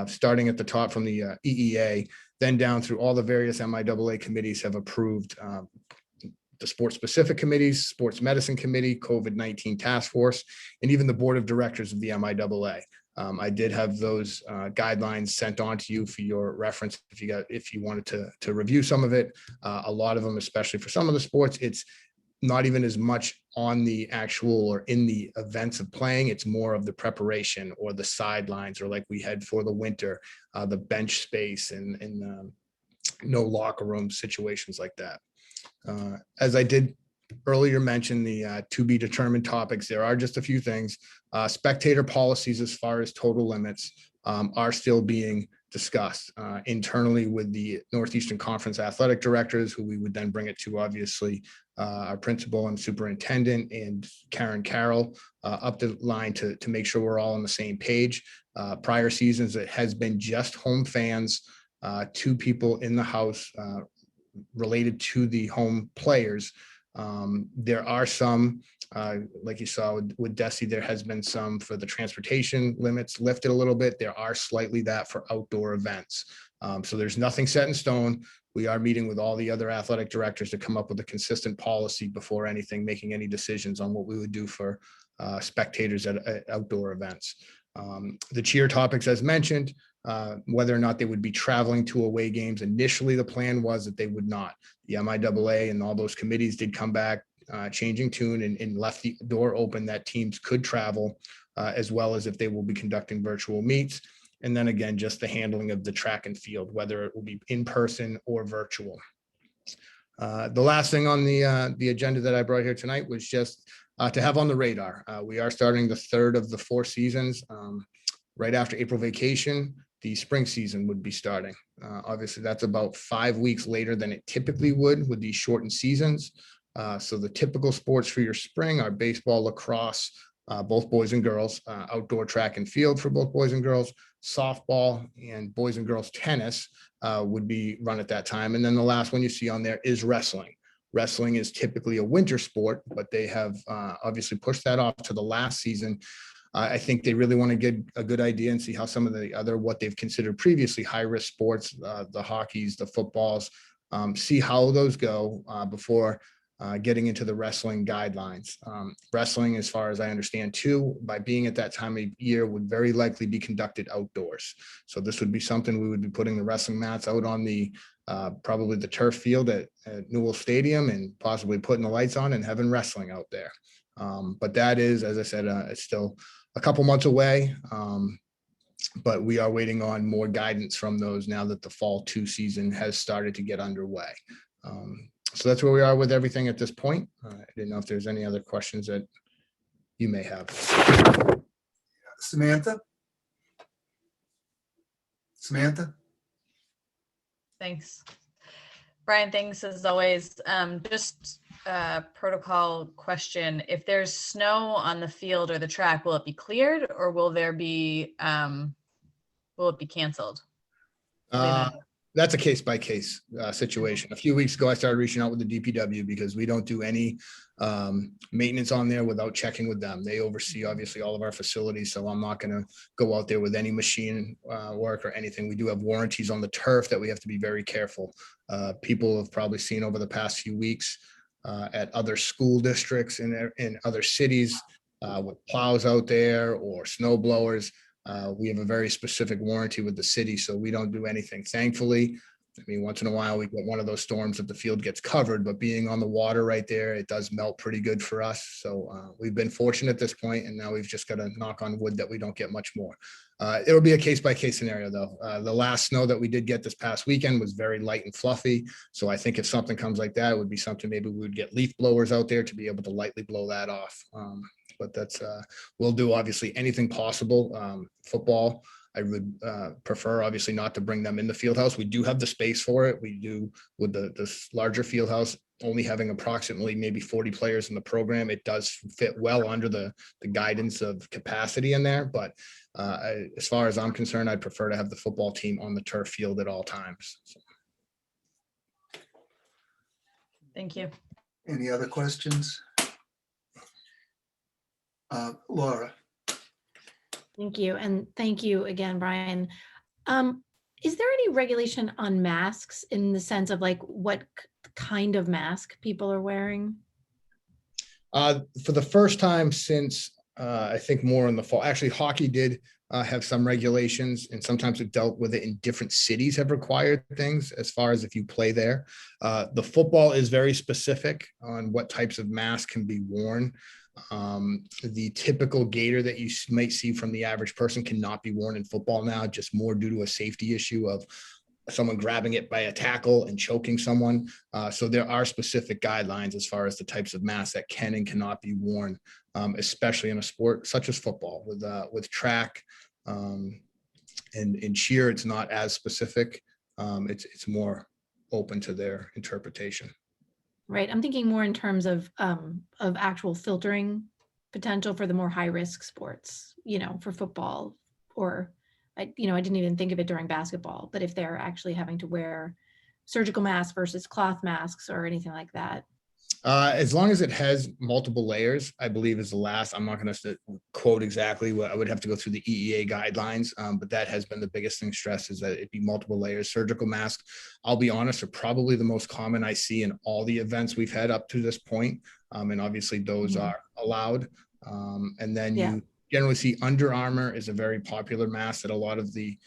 starting at the top from the EEA, then down through all the various MIAA committees have approved the sports-specific committees, sports medicine committee, COVID-19 task force, and even the board of directors of the MIAA. I did have those guidelines sent on to you for your reference if you wanted to review some of it. A lot of them, especially for some of the sports, it's not even as much on the actual or in the events of playing. It's more of the preparation or the sidelines, or like we had for the winter, the bench space and no locker room situations like that. As I did earlier mention, the to be determined topics, there are just a few things. Spectator policies as far as total limits are still being discussed internally with the Northeastern Conference athletic directors, who we would then bring it to, obviously, our principal and superintendent and Karen Carroll up the line to make sure we're all on the same page. Prior seasons, it has been just home fans, 2 people in the house related to the home players. There are some, like you saw with Desi, there has been some for the transportation limits lifted a little bit. There are slightly that for outdoor events. So there's nothing set in stone. We are meeting with all the other athletic directors to come up with a consistent policy before making any decisions on what we would do for spectators at outdoor events. The cheer topics, as mentioned, whether or not they would be traveling to away games. Initially, the plan was that they would not. The MIAA and all those committees did come back, changing tune and left the door open that teams could travel, as well as if they will be conducting virtual meets. And then again, just the handling of the track and field, whether it will be in person or virtual. The last thing on the agenda that I brought here tonight was just to have on the radar. We are starting the 3rd of the 4 seasons. Right after April vacation, the spring season would be starting. Obviously, that's about 5 weeks later than it typically would with these shortened seasons. So the typical sports for your spring are baseball, lacrosse, both boys and girls, outdoor track and field for both boys and girls, softball, and boys and girls tennis would be run at that time. And then the last one you see on there is wrestling. Wrestling is typically a winter sport, but they have obviously pushed that off to the last season. I think they really want to get a good idea and see how some of the other, what they've considered previously high-risk sports, the hockeys, the footballs, see how those go before getting into the wrestling guidelines. Wrestling, as far as I understand too, by being at that time of year, would very likely be conducted outdoors. So this would be something we would be putting the wrestling mats out on the probably the turf field at Newell Stadium, and possibly putting the lights on and having wrestling out there. But that is, as I said, it's still a couple months away. But we are waiting on more guidance from those now that the fall 2 season has started to get underway. So that's where we are with everything at this point. I didn't know if there's any other questions that you may have. Samantha? Samantha? Thanks. Brian, thanks as always. Just a protocol question. If there's snow on the field or the track, will it be cleared, or will there be, will it be canceled? That's a case-by-case situation. A few weeks ago, I started reaching out with the DPW because we don't do any maintenance on there without checking with them. They oversee, obviously, all of our facilities, so I'm not going to go out there with any machine work or anything. We do have warranties on the turf that we have to be very careful. People have probably seen over the past few weeks at other school districts in other cities with plows out there or snow blowers. We have a very specific warranty with the city, so we don't do anything. Thankfully, I mean, once in a while we get one of those storms that the field gets covered, but being on the water right there, it does melt pretty good for us. So we've been fortunate at this point, and now we've just got to knock on wood that we don't get much more. It'll be a case-by-case scenario, though. The last snow that we did get this past weekend was very light and fluffy. So I think if something comes like that, it would be something maybe we would get leaf blowers out there to be able to lightly blow that off. But that's, we'll do obviously anything possible. Football, I would prefer obviously not to bring them in the field house. We do have the space for it. We do with the larger field house, only having approximately maybe 40 players in the program. It does fit well under the guidance of capacity in there. But as far as I'm concerned, I'd prefer to have the football team on the turf field at all times. So. Thank you. Any other questions? Laura. Thank you. And thank you again, Brian. Is there any regulation on masks in the sense of like what kind of mask people are wearing? For the first time since I think more in the fall, actually hockey did have some regulations, and sometimes we've dealt with it in different cities have required things as far as if you play there. The football is very specific on what types of masks can be worn. The typical gaiter that you might see from the average person cannot be worn in football now, just more due to a safety issue of someone grabbing it by a tackle and choking someone. So there are specific guidelines as far as the types of masks that can and cannot be worn, especially in a sport such as football. With track and cheer, it's not as specific. It's more open to their interpretation. Right. I'm thinking more in terms of actual filtering potential for the more high risk sports, for football, or I didn't even think of it during basketball, but if they're actually having to wear surgical masks versus cloth masks or anything like that. As long as it has multiple layers, I believe is the last. I'm not going to quote exactly what I would have to go through the EEA guidelines, but that has been the biggest thing stressed, is that it be multiple layers. Surgical masks, I'll be honest, are probably the most common I see in all the events we've had up to this point. And obviously those are allowed. And then you generally see Under Armour is a very popular mask that a lot of the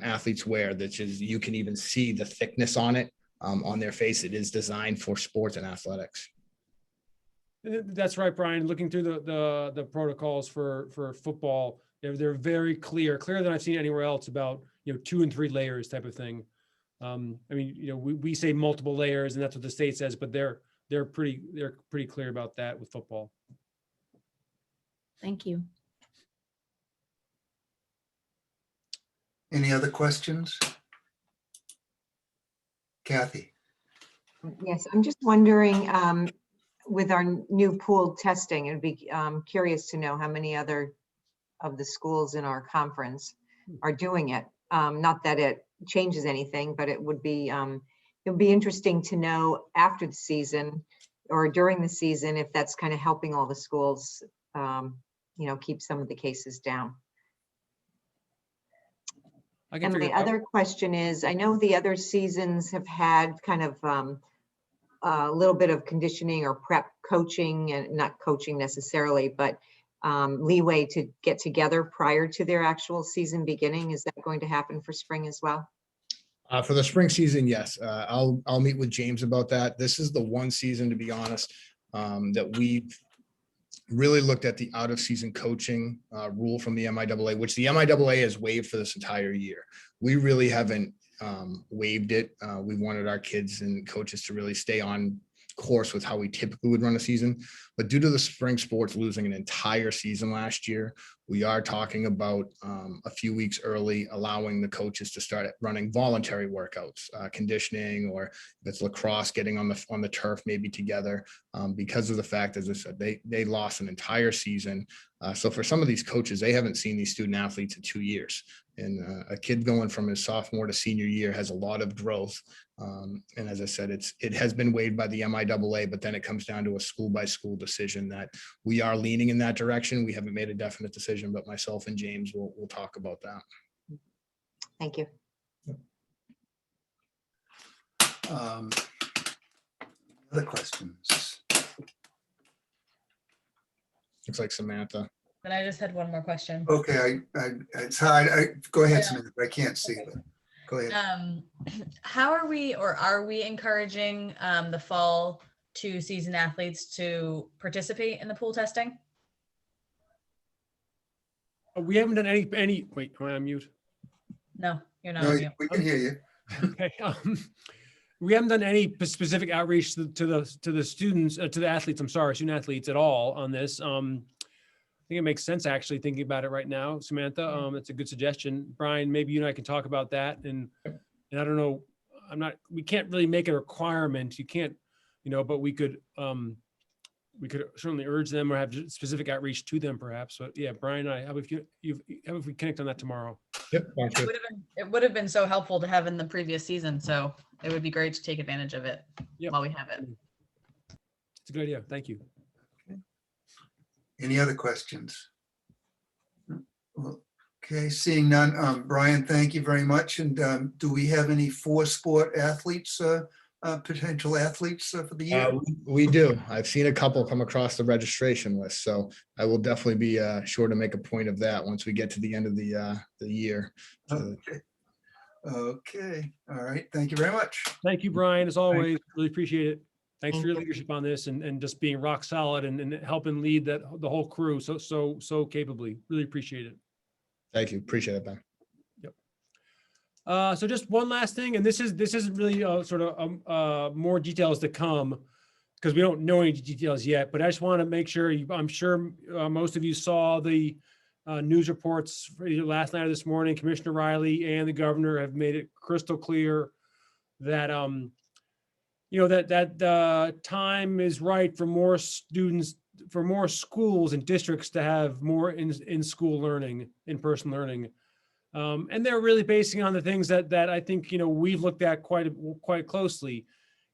athletes wear, that is, you can even see the thickness on it. On their face. It is designed for sports and athletics. That's right, Brian. Looking through the protocols for football, they're very clearer than I've seen anywhere else, about 2 and 3 layers type of thing. I mean, we say multiple layers, and that's what the state says, but they're pretty clear about that with football. Thank you. Any other questions? Kathy? Yes, I'm just wondering, with our new pooled testing, it'd be curious to know how many other of the schools in our conference are doing it. Not that it changes anything, but it would be interesting to know after the season or during the season if that's kind of helping all the schools, keep some of the cases down. And my other question is, I know the other seasons have had kind of a little bit of conditioning or prep coaching, and not coaching necessarily, but leeway to get together prior to their actual season beginning. Is that going to happen for spring as well? For the spring season, yes. I'll meet with James about that. This is the one season, to be honest, that we've really looked at the out of season coaching rule from the MIAA, which the MIAA has waived for this entire year. We really haven't waived it. We wanted our kids and coaches to really stay on course with how we typically would run a season. But due to the spring sports losing an entire season last year, we are talking about a few weeks early allowing the coaches to start running voluntary workouts, conditioning, or if it's lacrosse, getting on the turf maybe together, because of the fact, as I said, they lost an entire season. So for some of these coaches, they haven't seen these student athletes in 2 years. And a kid going from his sophomore to senior year has a lot of growth. And as I said, it has been waived by the MIAA, but then it comes down to a school by school decision that we are leaning in that direction. We haven't made a definite decision, but myself and James will talk about that. Thank you. Other questions? Looks like Samantha. And I just had one more question. Okay, it's hard. Go ahead, Samantha. I can't see, but go ahead. How are we encouraging the fall 2 season athletes to participate in the pool testing? We haven't done any. Wait, am I on mute? No, you're not. No, on mute. we can hear you. Okay. We haven't done any specific outreach to the students, to the athletes. I'm sorry, student athletes at all on this. I think it makes sense actually thinking about it right now, Samantha. It's a good suggestion. Brian, maybe you and I can talk about that. And I don't know, we can't really make a requirement. You can't, but we could certainly urge them or have specific outreach to them perhaps. But yeah, Brian, how if we connect on that tomorrow? Yep. It would have been so helpful to have in the previous season. So it would be great to take advantage of it while we have it. It's a good idea. Thank you. Any other questions? Okay, seeing none. Brian, thank you very much. And do we have any 4-sport athletes potential athletes for the year? We do. I've seen a couple come across the registration list, so I will definitely be sure to make a point of that once we get to the end of the year. Okay. Okay. All right. Thank you very much. Thank you, Brian, as always. Really appreciate it. Thanks for your leadership on this and just being rock solid and helping lead the whole crew so capably. Really appreciate it. Thank you. Appreciate it, Ben. So just one last thing, and this isn't really sort of more details to come because we don't know any details yet, but I just want to make sure, I'm sure most of you saw the news reports either last night or this morning. Commissioner Riley and the governor have made it crystal clear that that time is right for more students, for more schools and districts to have more in-school learning, in-person learning. And they're really basing on the things that I think, we've looked at quite closely.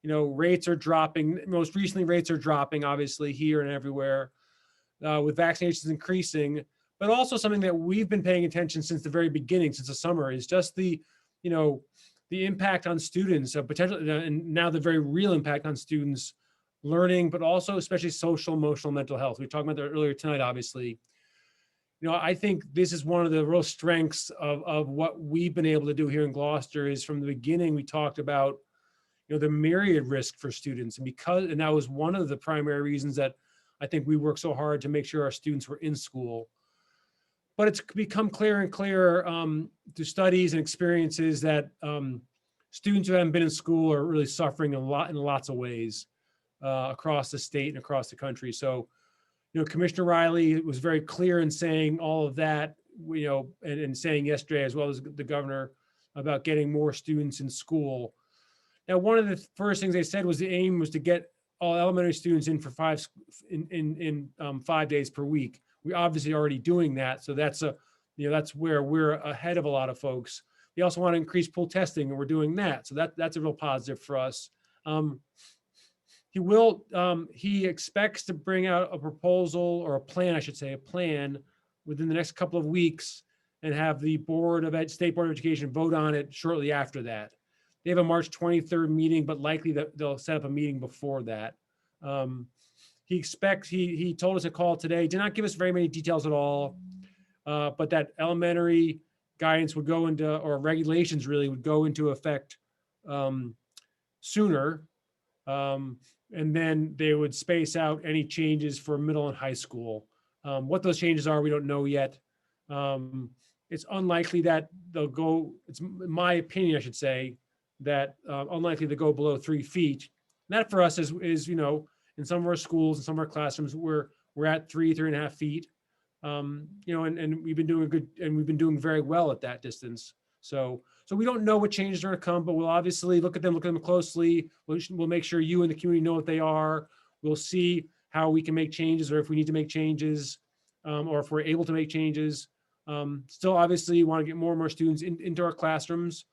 Rates are dropping. Most recently, rates are dropping, obviously, here and everywhere, with vaccinations increasing. But also something that we've been paying attention since the very beginning, since the summer, is just the impact on students, potentially, and now the very real impact on students learning, but also especially social, emotional, mental health. We talked about that earlier tonight, obviously. I think this is one of the real strengths of what we've been able to do here in Gloucester is from the beginning, we talked about, the myriad risk for students. And that was one of the primary reasons that I think we worked so hard to make sure our students were in school. But it's become clearer and clearer through studies and experiences that students who haven't been in school are really suffering in lots of ways across the state and across the country. So, Commissioner Riley was very clear in saying all of that, and saying yesterday, as well as the governor, about getting more students in school. Now, one of the first things they said was the aim was to get all elementary students in for 5 days per week. We're obviously already doing that. So that's that's where we're ahead of a lot of folks. They also want to increase pool testing, and we're doing that. So that's a real positive for us. He expects to bring out a proposal, or a plan, I should say, a plan within the next couple of weeks, and have the State Board of Education vote on it shortly after that. They have a March 23rd meeting, but likely they'll set up a meeting before that. He told us a call today, did not give us very many details at all, but that elementary guidance would go into, or regulations really would go into effect sooner. And then they would space out any changes for middle and high school. What those changes are, we don't know yet. It's unlikely that they'll go, it's my opinion, I should say, that unlikely to go below 3 feet. And that for us is in some of our schools and some of our classrooms, we're at 3.5 feet. And we've been doing very well at that distance. So we don't know what changes are going to come, but we'll obviously look at them closely. We'll make sure you and the community know what they are. We'll see how we can make changes, or if we need to make changes, or if we're able to make changes. Still, obviously, we want to get more and more students into our classrooms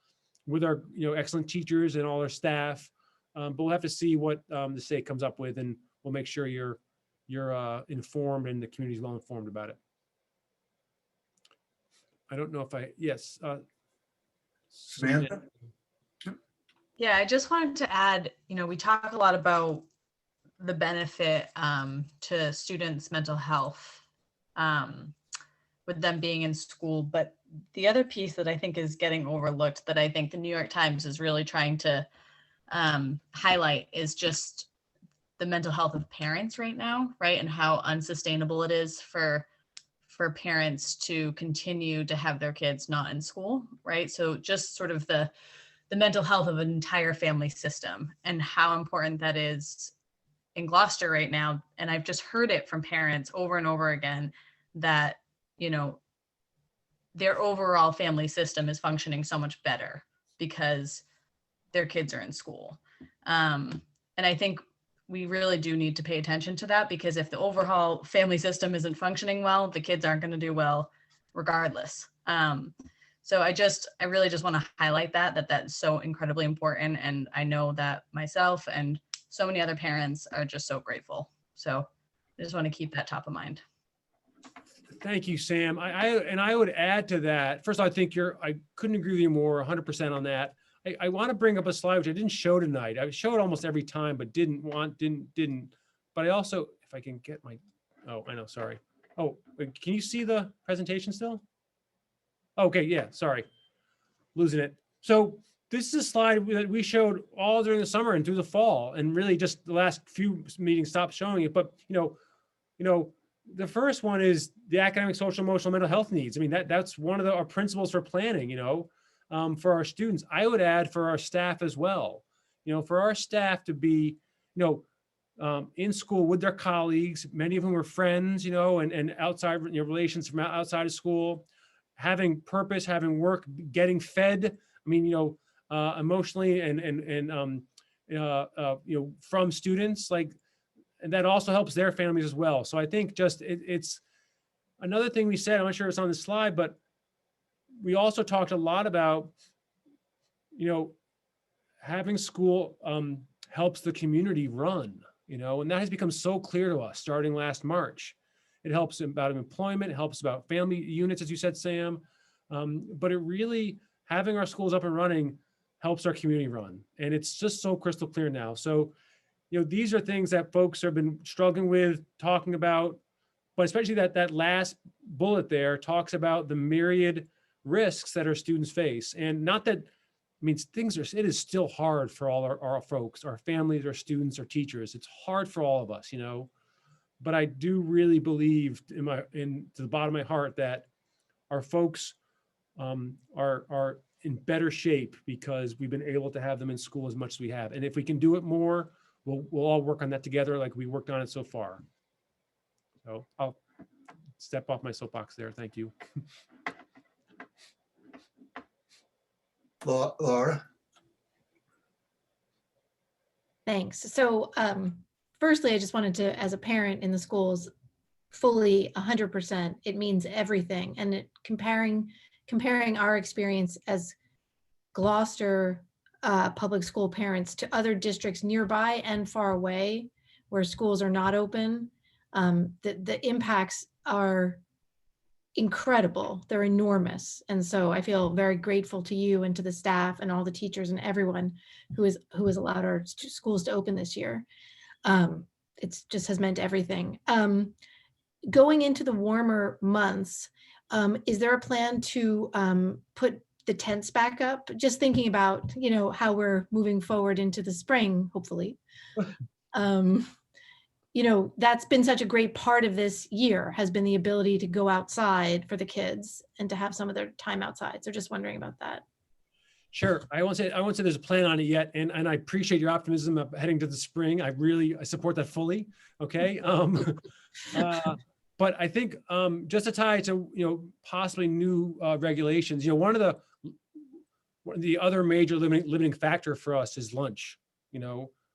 with our excellent teachers and all our staff. But we'll have to see what the state comes up with, and we'll make sure you're informed and the community is well informed about it. I don't know if yes. Samantha? Yeah, I just wanted to add, we talk a lot about the benefit to students' mental health with them being in school. But the other piece that I think is getting overlooked, that I think the New York Times is really trying to highlight, is just the mental health of parents right now, right? And how unsustainable it is for parents to continue to have their kids not in school, right? So just sort of the mental health of an entire family system, and how important that is in Gloucester right now. And I've just heard it from parents over and over again that, their overall family system is functioning so much better because their kids are in school. And I think we really do need to pay attention to that, because if the overall family system isn't functioning well, the kids aren't going to do well regardless. So I really just want to highlight that's so incredibly important. And I know that myself and so many other parents are just so grateful. So I just want to keep that top of mind. Thank you, Sam. I would add to that. First, I think I couldn't agree with you more, 100% on that. I want to bring up a slide which I didn't show tonight. I show it almost every time, but didn't. But I also, if I can get my, oh, I know, sorry. Oh, can you see the presentation still? Okay, yeah, sorry, losing it. So this is a slide that we showed all during the summer and through the fall, and really just the last few meetings stopped showing it. But the first one is the academic, social, emotional, mental health needs. I mean, that's one of our principles for planning, for our students. I would add for our staff as well, for our staff to be, in school with their colleagues, many of whom are friends, and outside relations from outside of school, having purpose, having work, getting fed. I mean, emotionally and from students, and that also helps their families as well. So I think just it's another thing we said, I'm not sure it's on the slide, but we also talked a lot about, having school helps the community run, and that has become so clear to us starting last March. It helps about employment, it helps about family units, as you said, Sam. But it really, having our schools up and running helps our community run. And it's just so crystal clear now. So, these are things that folks have been struggling with, talking about, but especially that last bullet there talks about the myriad risks that our students face. And not that, it is still hard for all our folks, our families, our students, our teachers. It's hard for all of us, but I do really believe to the bottom of my heart that our folks are in better shape because we've been able to have them in school as much as we have. And if we can do it more, we'll all work on that together like we worked on it so far. So I'll step off my soapbox there. Thank you. Laura? Thanks. So firstly, I just wanted to, as a parent in the schools, fully 100%, it means everything. And comparing our experience as Gloucester public school parents to other districts nearby and far away where schools are not open, the impacts are incredible. They're enormous. And so I feel very grateful to you and to the staff and all the teachers and everyone who has allowed our schools to open this year. It's just has meant everything. Going into the warmer months, is there a plan to put the tents back up? Just thinking about, how we're moving forward into the spring, hopefully. That's been such a great part of this year, has been the ability to go outside for the kids and to have some of their time outside. So just wondering about that. Sure. I won't say there's a plan on it yet. And I appreciate your optimism of heading to the spring. I support that fully. Okay. But I think just to tie it to, possibly new regulations, one of the other major limiting factor for us is lunch,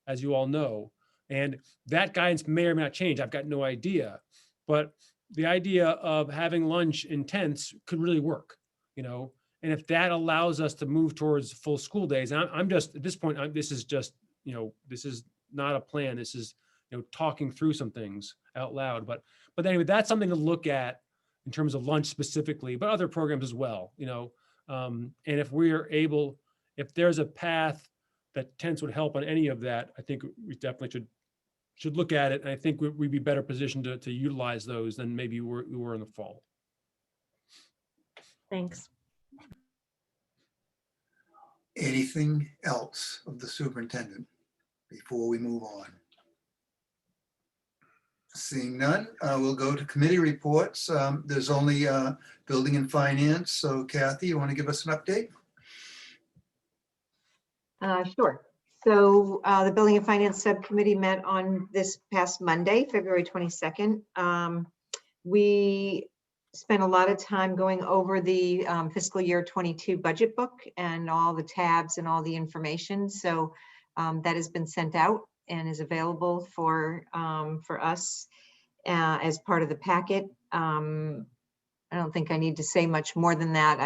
as you all know. And that guidance may or may not change. I've got no idea. But the idea of having lunch in tents could really work, And if that allows us to move towards full school days, and I'm just, at this point, this is just, this is not a plan. This is, talking through some things out loud. But anyway, that's something to look at in terms of lunch specifically, but other programs as well, and if if there's a path that tents would help on any of that, I think we definitely should look at it. And I think we'd be better positioned to utilize those than maybe we were in the fall. Thanks. Anything else of the superintendent before we move on? Seeing none, we'll go to committee reports. There's only building and finance. So Kathy, you want to give us an update? Sure. So the Building and Finance Subcommittee met on this past Monday, February 22nd. We spent a lot of time going over the fiscal year 22 budget book and all the tabs and all the information. So that has been sent out and is available for us as part of the packet. I don't think I need to say much more than that.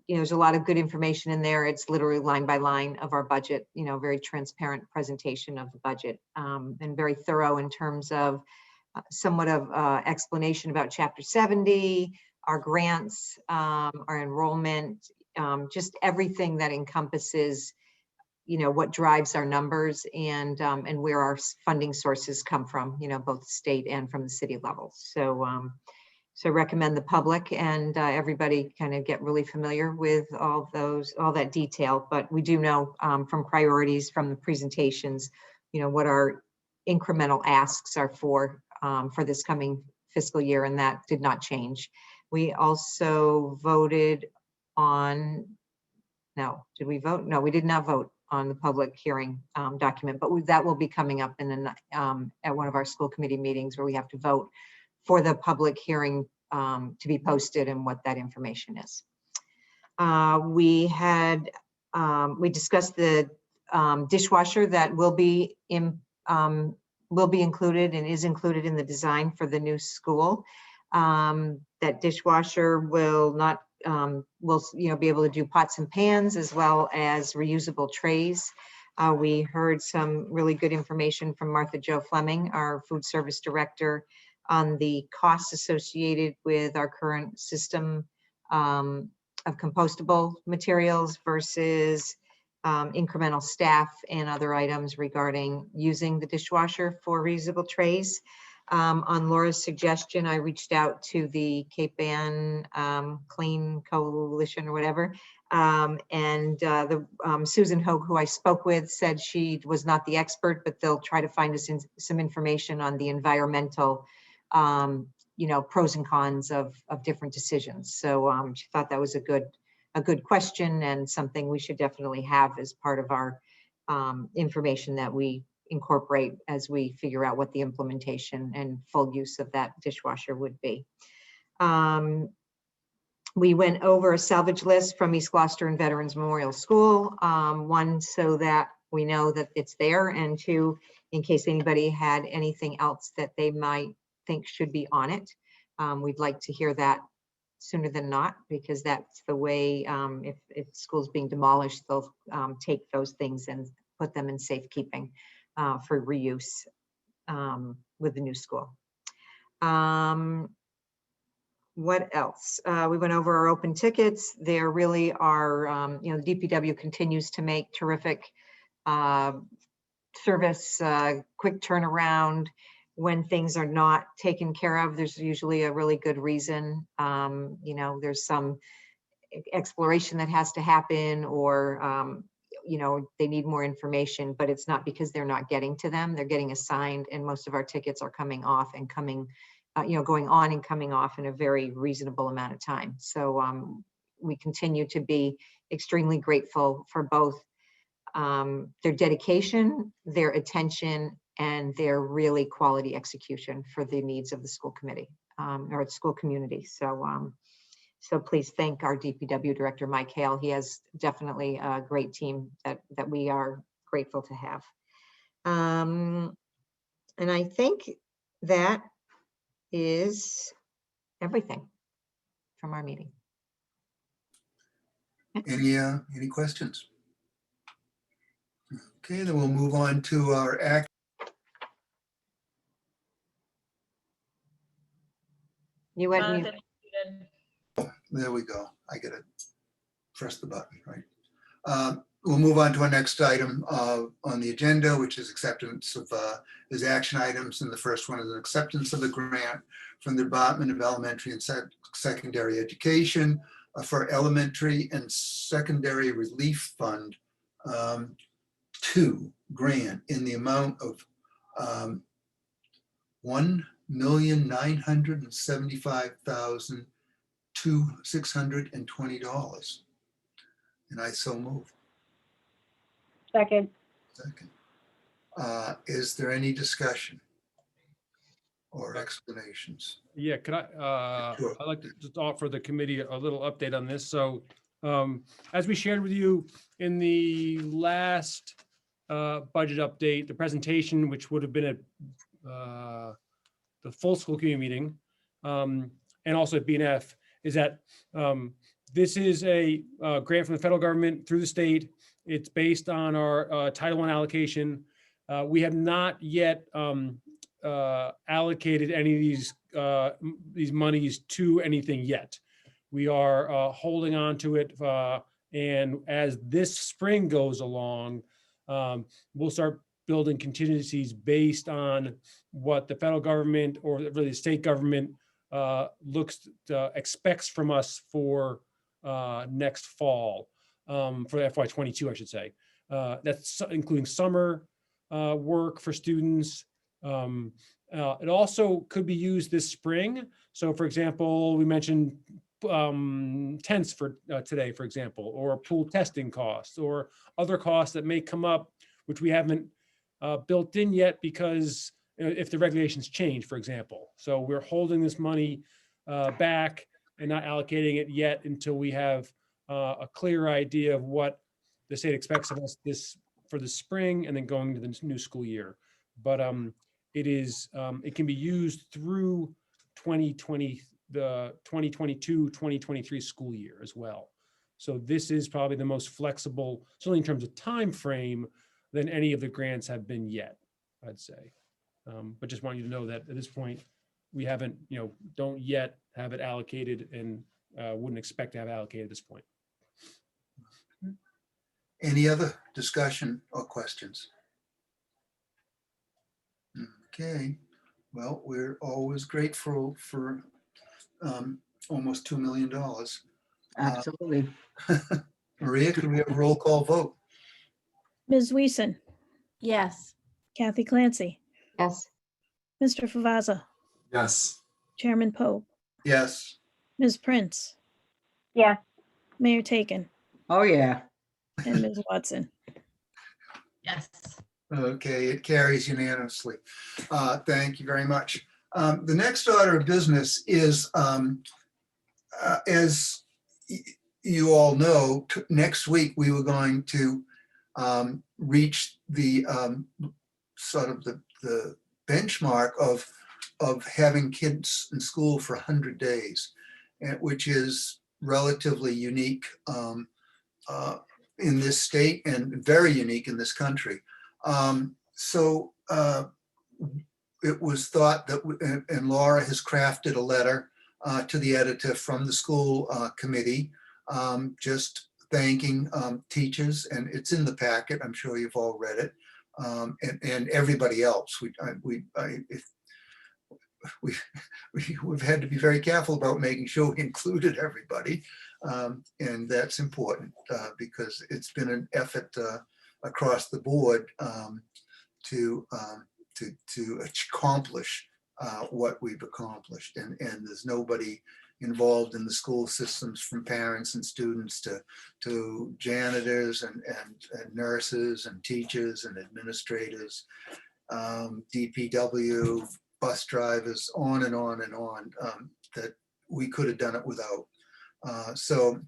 There's a lot of good information in there. It's literally line by line of our budget, very transparent presentation of the budget, and very thorough in terms of somewhat of explanation about Chapter 70, our grants, our enrollment, just everything that encompasses, what drives our numbers and where our funding sources come from, both state and from the city level. So I recommend the public and everybody kind of get really familiar with all that detail. But we do know from priorities from the presentations, what our incremental asks are for this coming fiscal year, and that did not change. We also voted on, no, did we vote? No, we did not vote on the public hearing document, but that will be coming up at one of our school committee meetings where we have to vote for the public hearing to be posted and what that information is. We discussed the dishwasher that will be included and is included in the design for the new school. That dishwasher will not be able to do pots and pans as well as reusable trays. We heard some really good information from Martha Jo Fleming, our food service director, on the costs associated with our current system of compostable materials versus incremental staff and other items regarding using the dishwasher for reusable trays. On Laura's suggestion, I reached out to the Cape Ann Clean Coalition or whatever, and Susan Hogue, who I spoke with, said she was not the expert, but they'll try to find us some information on the environmental pros and cons of different decisions. So she thought that was a good question and something we should definitely have as part of our information that we incorporate as we figure out what the implementation and full use of that dishwasher would be. We went over a salvage list from East Gloucester and Veterans Memorial School. One, so that we know that it's there, and two, in case anybody had anything else that they might think should be on it. We'd like to hear that sooner than not, because that's the way, if school's being demolished, they'll take those things and put them in safekeeping for reuse with the new school. What else? We went over our open tickets. There really are, the DPW continues to make terrific service, quick turnaround. When things are not taken care of, there's usually a really good reason. There's some exploration that has to happen, or they need more information, but it's not because they're not getting to them. They're getting assigned, and most of our tickets are coming off and going on and coming off in a very reasonable amount of time. So we continue to be extremely grateful for both their dedication, their attention, and their really quality execution for the needs of the school committee or the school community. So please thank our DPW director, Mike Hale. He has definitely a great team that we are grateful to have. And I think that is everything from our meeting. Any questions? Okay, then we'll move on to our act. You went mute. There we go. I get it. Press the button, right? We'll move on to our next item on the agenda, which is acceptance of is action items. And the first one is an acceptance of the grant from the Department of Elementary and Secondary Education for Elementary and Secondary Relief Fund 2 grant in the amount of $1,975,620. And I so move. Second. Is there any discussion or explanations? Yeah, could I, Sure. I'd like to just offer the committee a little update on this. So as we shared with you in the last budget update, the presentation, which would have been at the full school committee meeting, and also at BNF, is that this is a grant from the federal government through the state. It's based on our Title I allocation. We have not yet allocated any of these monies to anything yet. We are holding on to it. And as this spring goes along, we'll start building contingencies based on what the federal government or really the state government expects from us for next fall, for FY22, I should say. That's including summer work for students. It also could be used this spring. So for example, we mentioned tents for today, for example, or pool testing costs or other costs that may come up, which we haven't built in yet because if the regulations change, for example. So we're holding this money back and not allocating it yet until we have a clear idea of what the state expects of us for the spring and then going to the new school year. But it can be used through 2020, the 2022-2023 school year as well. So this is probably the most flexible, certainly in terms of time frame, than any of the grants have been yet, I'd say. But just want you to know that at this point, we haven't, don't yet have it allocated and wouldn't expect to have allocated at this point. Any other discussion or questions? Okay, well, we're always grateful for almost $2 million. Absolutely. Maria, could we have a roll call vote? Ms. Weason, Yes. Kathy Clancy, Yes. Mr. Favazza, Yes. Chairman Pope, Yes. Ms. Prince, Yes. Mayor Taken, Oh, yeah. and Ms. Watson. Yes. Okay, it carries unanimously. Thank you very much. The next order of business is, as you all know, next week we were going to reach the sort of the benchmark of having kids in school for 100 days, which is relatively unique in this state and very unique in this country. So it was thought that, and Laura has crafted a letter to the editor from the school committee, just thanking teachers, and it's in the packet. I'm sure you've all read it, and everybody else. We've had to be very careful about making sure we included everybody, and that's important because it's been an effort across the board to accomplish what we've accomplished, and there's nobody involved in the school systems, from parents and students to janitors and nurses and teachers and administrators, DPW, bus drivers, on and on and on, that we could have done it without. So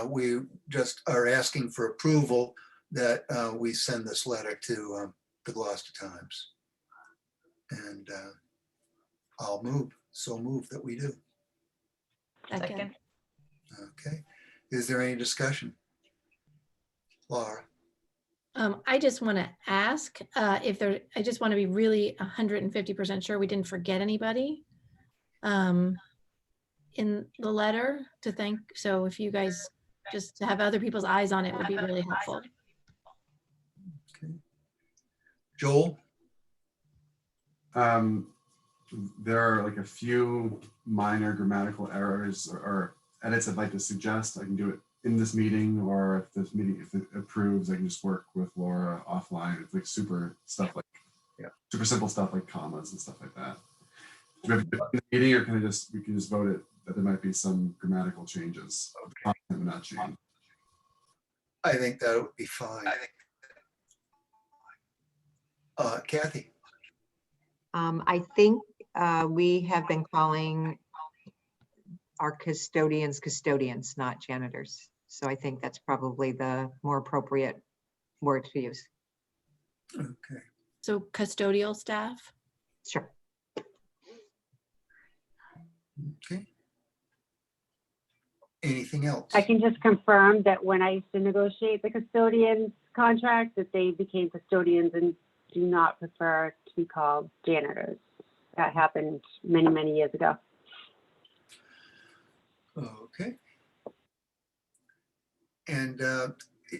we just are asking for approval that we send this letter to the Gloucester Times. And I'll move that we do. Second. Okay. Is there any discussion? Laura? I just want to ask I just want to be really 150% sure we didn't forget anybody in the letter to thank. So if you guys just have other people's eyes on it would be really helpful. Okay. Joel? There are like a few minor grammatical errors or edits I'd like to suggest. I can do it in this meeting, or if this meeting, if it approves, I can just work with Laura offline. It's like super stuff like, super simple stuff like commas and stuff like that. Do we have to do it in the meeting, or can we can just vote it that there might be some grammatical changes? Okay. Not change. I think that would be fine. Kathy? I think we have been calling our custodians, not janitors. So I think that's probably the more appropriate word to use. Okay. So custodial staff? Sure. Okay. Anything else? I can just confirm that when I used to negotiate the custodian's contract, that they became custodians and do not prefer to be called janitors. That happened many, many years ago. Okay. And,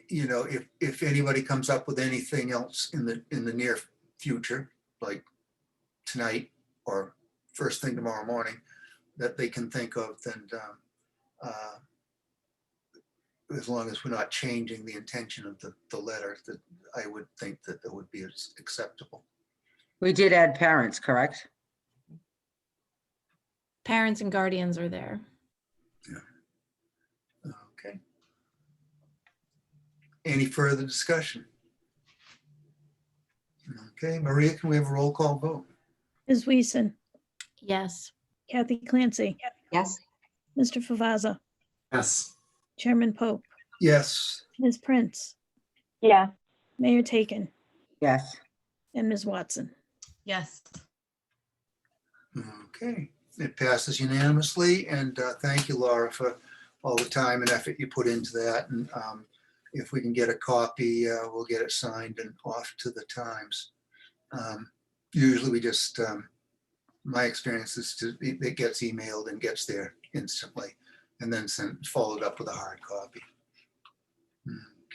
you know, if anybody comes up with anything else in the near future, like tonight or first thing tomorrow morning, that they can think of, then as long as we're not changing the intention of the letter, that I would think that that would be acceptable. We did add parents, correct? Parents and guardians are there. Okay. Any further discussion? Okay, Maria, can we have a roll call vote? Ms. Weason, Yes. Kathy Clancy, Yes. Mr. Favazza, Yes. Chairman Pope, Yes. Ms. Prince, Yeah. Mayor Taken, Yes. and Ms. Watson. Yes. Okay, it passes unanimously, and thank you, Laura, for all the time and effort you put into that. And if we can get a copy, we'll get it signed and off to the Times. Usually we just, my experience is it gets emailed and gets there instantly, and then followed up with a hard copy.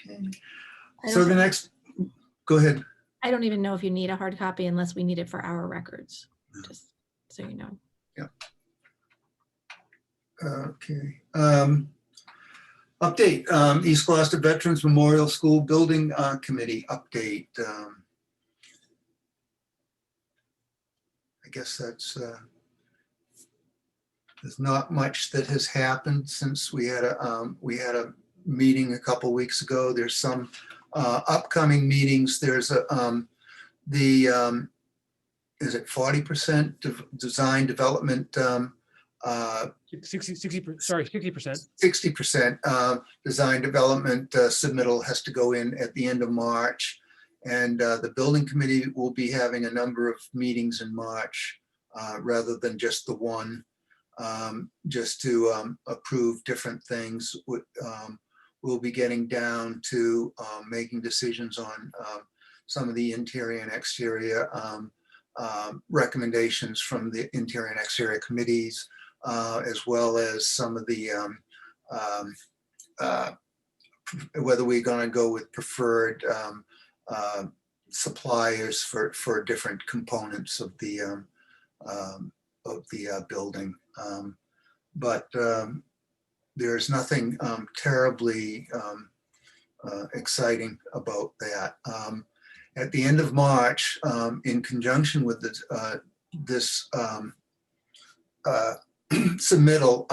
Okay. So the next, go ahead. I don't even know if you need a hard copy unless we need it for our records, just so you know. Yeah. Okay. Update, East Gloucester Veterans Memorial School Building Committee update. I guess that's, there's not much that has happened since we had a meeting a couple weeks ago. There's some upcoming meetings. There's a, is it 40% design development? 60%. 60% design development submittal has to go in at the end of March. And the building committee will be having a number of meetings in March rather than just the one, just to approve different things. We'll be getting down to making decisions on some of the interior and exterior recommendations from the interior and exterior committees, as well as some of the whether we're going to go with preferred suppliers for different components of the building. But there's nothing terribly exciting about that. At the end of March, in conjunction with this submittal,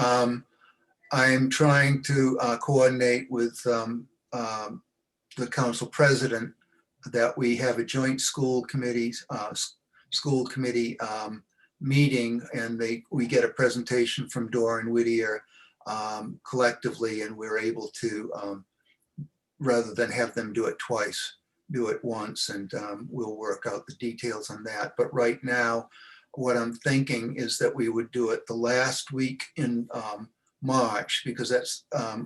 I am trying to coordinate with the council president that we have a joint school committee meeting, and we get a presentation from Dora and Whittier collectively, and we're able to, rather than have them do it twice, do it once, and we'll work out the details on that. But right now, what I'm thinking is that we would do it the last week in March, because that's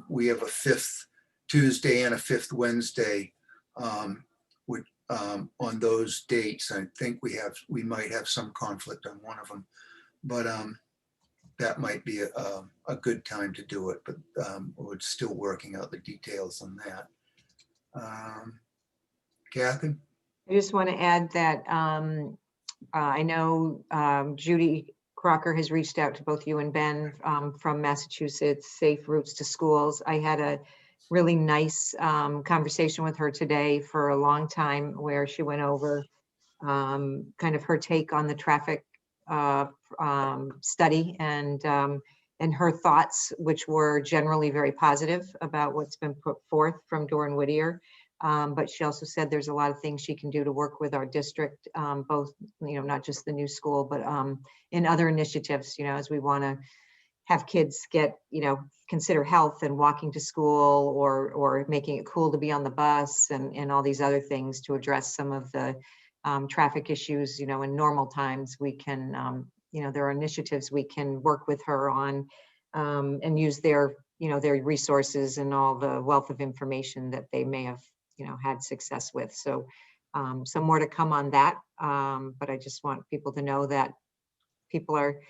we have a 5th Tuesday and a 5th Wednesday on those dates. I think we might have some conflict on one of them, but that might be a good time to do it. But we're still working out the details on that. Kathy? I just want to add that I know Judy Crocker has reached out to both you and Ben from Massachusetts Safe Routes to Schools. I had a really nice conversation with her today for a long time, where she went over kind of her take on the traffic study and her thoughts, which were generally very positive about what's been put forth from Dora Whittier. But she also said there's a lot of things she can do to work with our district, both, not just the new school, but in other initiatives, as we want to have kids get, consider health and walking to school, or making it cool to be on the bus, and all these other things to address some of the traffic issues, in normal times. We can, there are initiatives we can work with her on and use their resources and all the wealth of information that they may have had success with. So some more to come on that. But I just want people to know that people are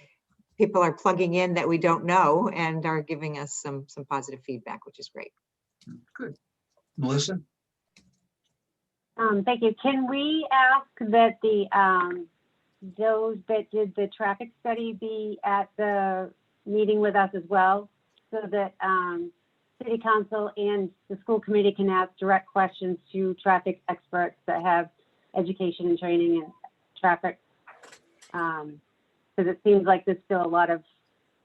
people are plugging in that we don't know and are giving us some positive feedback, which is great. Good. Melissa? Thank you. Can we ask that those that did the traffic study be at the meeting with us as well, so that City Council and the school committee can ask direct questions to traffic experts that have education and training in traffic? Because it seems like there's still a lot of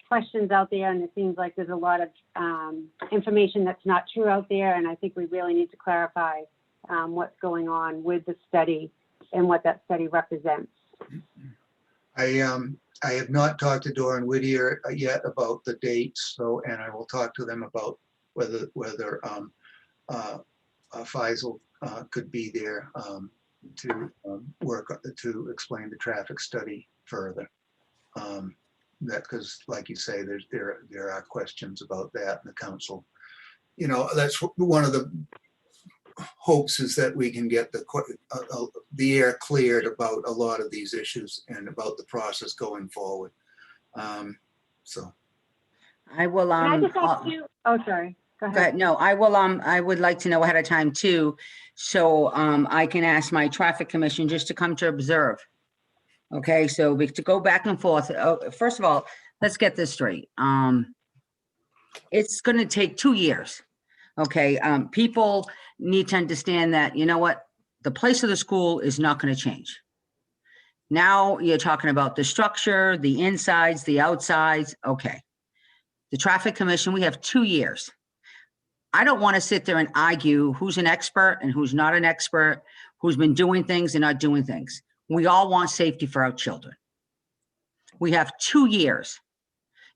questions out there, and it seems like there's a lot of information that's not true out there, and I think we really need to clarify what's going on with the study and what that study represents. I have not talked to Doran Whittier yet about the dates, so, and I will talk to them about whether Faisal could be there to work to explain the traffic study further. That, because like you say, there are questions about that in the council. You know, that's one of the hopes, is that we can get the air cleared about a lot of these issues and about the process going forward. So I will, Can I just ask you, oh, sorry, go go ahead. ahead. No, I will, I would like to know ahead of time too. So I can ask my traffic commission just to come to observe. Okay, so to go back and forth. First of all, let's get this straight. It's going to take 2 years. Okay, people need to understand that, you know what, the place of the school is not going to change. Now you're talking about the structure, the insides, the outsides. Okay. The traffic commission, we have 2 years. I don't want to sit there and argue who's an expert and who's not an expert, who's been doing things and not doing things. We all want safety for our children. We have 2 years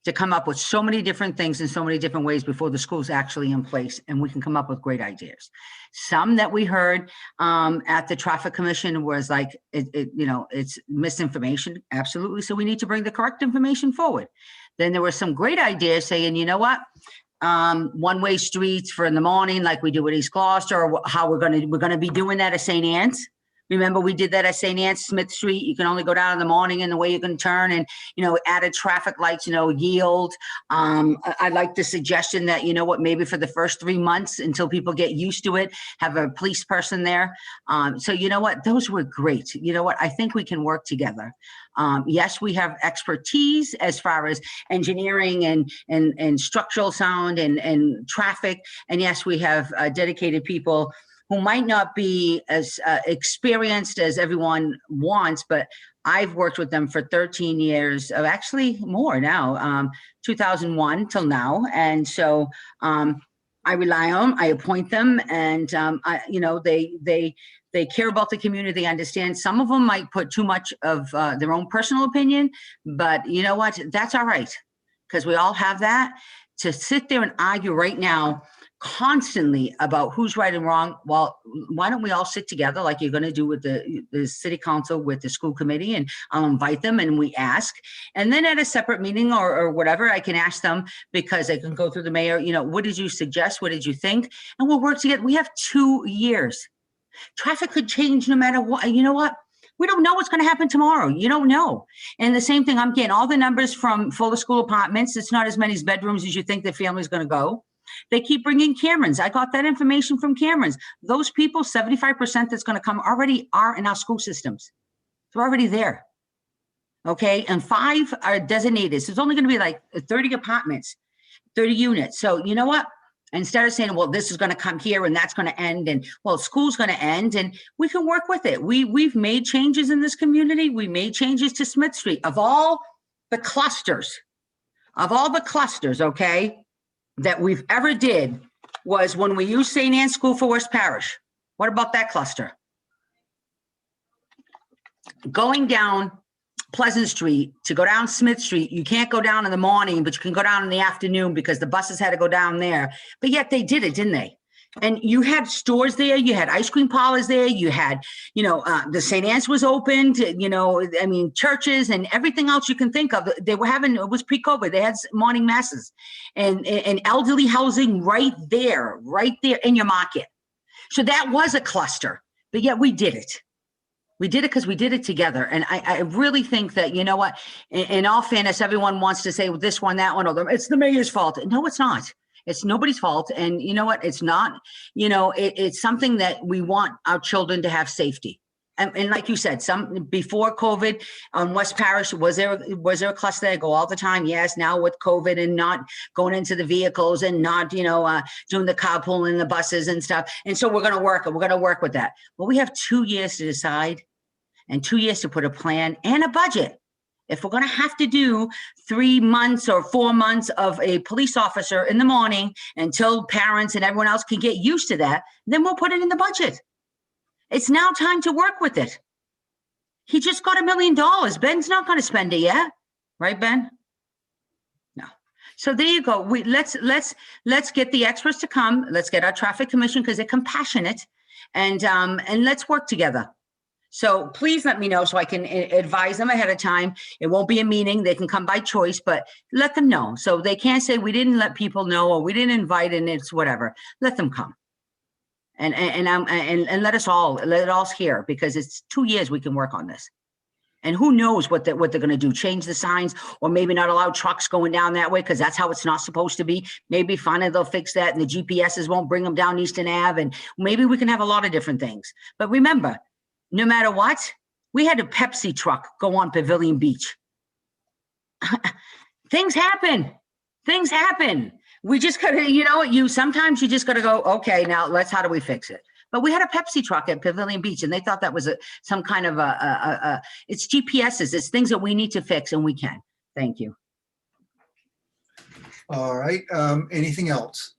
to come up with so many different things in so many different ways before the school's actually in place, and we can come up with great ideas. Some that we heard at the traffic commission was like, it's misinformation, absolutely. So we need to bring the correct information forward. Then there were some great ideas saying, you know what, one-way streets for in the morning, like we do at East Gloucester, or how we're gonna be doing that at St. Anne's. Remember, we did that at St. Anne's Smith Street. You can only go down in the morning, and the way you can turn, and, added traffic lights, yield. I like the suggestion that, you know what, maybe for the first 3 months until people get used to it, have a police person there. So you know what, those were great. You know what, I think we can work together. Yes, we have expertise as far as engineering and structural sound and traffic. And yes, we have dedicated people who might not be as experienced as everyone wants, but I've worked with them for 13 years, actually more now, 2001 till now. And so I rely on them, I appoint them, and they care about the community, they understand. Some of them might put too much of their own personal opinion, but you know what, that's all right, because we all have that. To sit there and argue right now constantly about who's right and wrong, well, why don't we all sit together like you're going to do with the city council, with the school committee, and I'll invite them and we ask. And then at a separate meeting or whatever, I can ask them, because I can go through the mayor, what did you suggest? What did you think? And we'll work together. We have 2 years. Traffic could change no matter what. You know what? We don't know what's going to happen tomorrow. You don't know. And the same thing, I'm getting all the numbers from Fuller School Apartments. It's not as many bedrooms as you think the family's going to go. They keep bringing Camerons. I got that information from Camerons. Those people, 75% that's going to come already are in our school systems. They're already there. Okay. And 5 are designated. So it's only going to be like 30 apartments, 30 units. So you know what? Instead of saying, well, this is going to come here and that's going to end, and well, school's going to end, and we can work with it. We've made changes in this community. We made changes to Smith Street. Of all the clusters, okay, that we've ever did was when we used St. Anne's School for West Parish. What about that cluster? Going down Pleasant Street to go down Smith Street, you can't go down in the morning, but you can go down in the afternoon because the buses had to go down there. But yet they did it, didn't they? And you had stores there, you had ice cream parlors there, you had, the St. Anne's was opened, churches and everything else you can think of. They were having, it was pre-COVID, they had morning masses and elderly housing right there in your market. So that was a cluster, but yet we did it. We did it because we did it together. And I really think that, you know what, in all fairness, everyone wants to say well, this one, that one, or it's the mayor's fault. No, it's not. It's nobody's fault. And you know what? It's not, you know, it's something that we want our children to have safety. And like you said, before COVID on West Parish, was there a cluster that go all the time? Yes. Now with COVID and not going into the vehicles and not, you know, doing the carpool in the buses and stuff. And so we're going to work with that. Well, we have 2 years to decide and 2 years to put a plan and a budget. If we're going to have to do 3 months or 4 months of a police officer in the morning until parents and everyone else can get used to that, then we'll put it in the budget. It's now time to work with it. He just got $1 million. Ben's not going to spend it yet, right, Ben? No. So there you go. Let's get the experts to come. Let's get our traffic commission because they're compassionate, and let's work together. So please let me know so I can advise them ahead of time. It won't be a meeting. They can come by choice, but let them know. So they can't say we didn't let people know or we didn't invite and it's whatever. Let them come. And let it all hear because it's 2 years we can work on this. And who knows what they're going to do, change the signs or maybe not allow trucks going down that way because that's how it's not supposed to be. Maybe finally they'll fix that and the GPSs won't bring them down Eastern Ave. And maybe we can have a lot of different things. But remember, no matter what, we had a Pepsi truck go on Pavilion Beach. Things happen. Things happen. We just gotta, you know, sometimes you just gotta go, okay, now how do we fix it? But we had a Pepsi truck at Pavilion Beach and they thought that was some kind of it's GPSs, it's things that we need to fix and we can. Thank you. All right, anything else?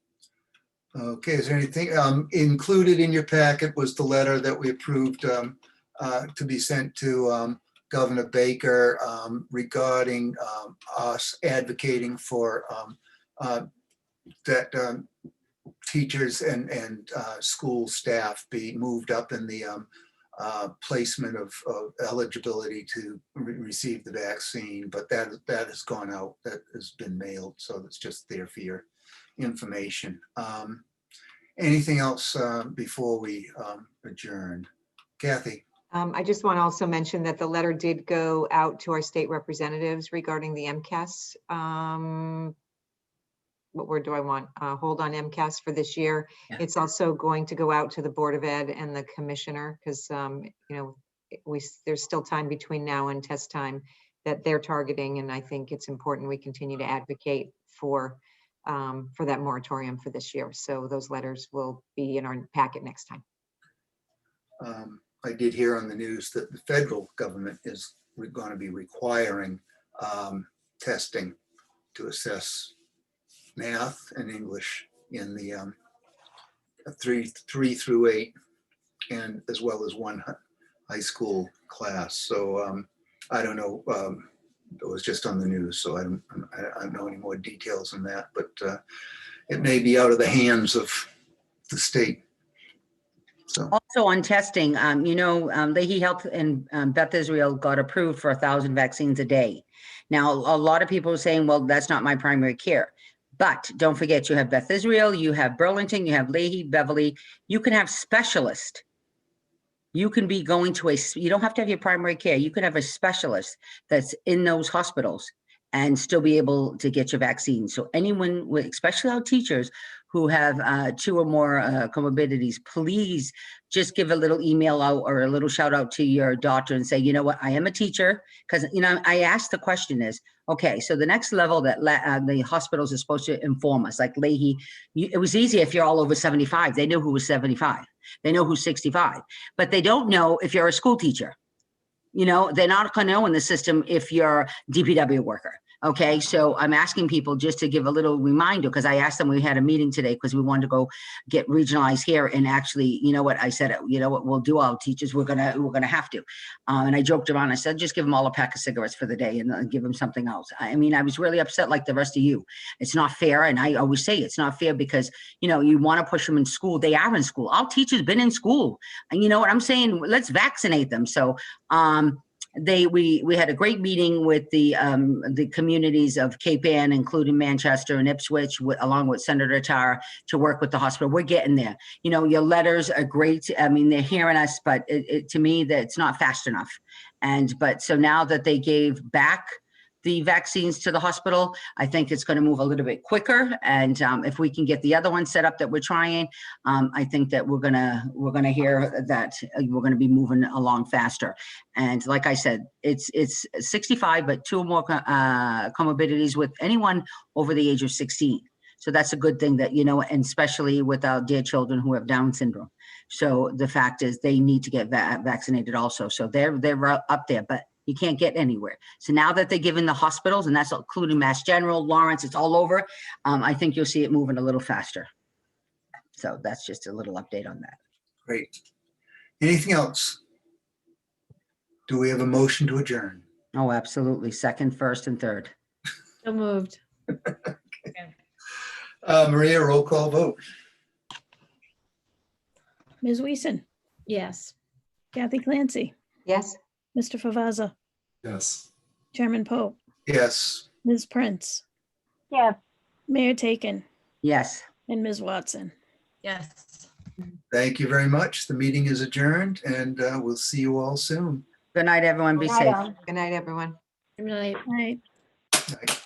Okay, is there anything included in your packet was the letter that we approved to be sent to Governor Baker regarding us advocating for that teachers and school staff be moved up in the placement of eligibility to receive the vaccine, but that has gone out, that has been mailed, so it's just there for your information. Anything else before we adjourn? Kathy? I just want to also mention that the letter did go out to our state representatives regarding the MCAS. What word do I want? Hold on MCAS for this year. Yeah. It's also going to go out to the Board of Ed and the commissioner because, you know, there's still time between now and test time that they're targeting. And I think it's important we continue to advocate for that moratorium for this year. So those letters will be in our packet next time. I did hear on the news that the federal government is going to be requiring testing to assess math and English in the 3 through 8 and as well as one high school class. So I don't know, it was just on the news, so I don't know any more details on that, but it may be out of the hands of the state. So. Also on testing, you know, Leahy Health and Beth Israel got approved for 1,000 vaccines a day. Now, a lot of people are saying, well, that's not my primary care. But don't forget, you have Beth Israel, you have Burlington, you have Leahy, Beverly. You can have specialists. You can be going to you don't have to have your primary care. You could have a specialist that's in those hospitals and still be able to get your vaccine. So anyone, especially our teachers who have 2 or more comorbidities, please just give a little email out or a little shout out to your doctor and say, you know what, I am a teacher. Because, you know, I asked the question is, okay, so the next level that the hospitals are supposed to inform us, like Leahy, it was easy if you're all over 75. They know who was 75. They know who's 65. But they don't know if you're a school teacher. You know, they're not going to know in the system if you're a DPW worker. Okay, so I'm asking people just to give a little reminder because I asked them, we had a meeting today because we wanted to go get regionalized here and actually, you know what, I said, you know what, we'll do all teachers, we're gonna have to. And I joked around, I said, just give them all a pack of cigarettes for the day and give them something else. I mean, I was really upset like the rest of you. It's not fair. And I always say it's not fair because, you know, you want to push them in school. They are in school. Our teachers been in school. And you know what I'm saying? Let's vaccinate them. So, we had a great meeting with the communities of Cape Ann, including Manchester and Ipswich, along with Senator Tara, to work with the hospital. We're getting there. You know, your letters are great. I mean, they're hearing us, but to me, that it's not fast enough. But so now that they gave back the vaccines to the hospital, I think it's going to move a little bit quicker. And if we can get the other one set up that we're trying, I think that we're gonna hear that we're going to be moving along faster. And like I said, it's 65, but 2 or more comorbidities with anyone over the age of 16. So that's a good thing that, you know, and especially with our dear children who have Down syndrome. So the fact is they need to get vaccinated also. So they're up there, but you can't get anywhere. So now that they're giving the hospitals, and that's including Mass General, Lawrence, it's all over, I think you'll see it moving a little faster. So that's just a little update on that. Great. Anything else? Do we have a motion to adjourn? Oh, absolutely. Second, first, and third. So moved. Maria, roll call vote. Ms. Weason, Yes. Kathy Clancy, Yes. Mr. Favazza, Yes. Chairman Pope, Yes. Ms. Prince, Yes. Mayor Taken, Yes. and Ms. Watson. Yes. Thank you very much. The meeting is adjourned, and we'll see you all soon. Good night, everyone. Be safe. Good night, everyone. Good night. All right. Night.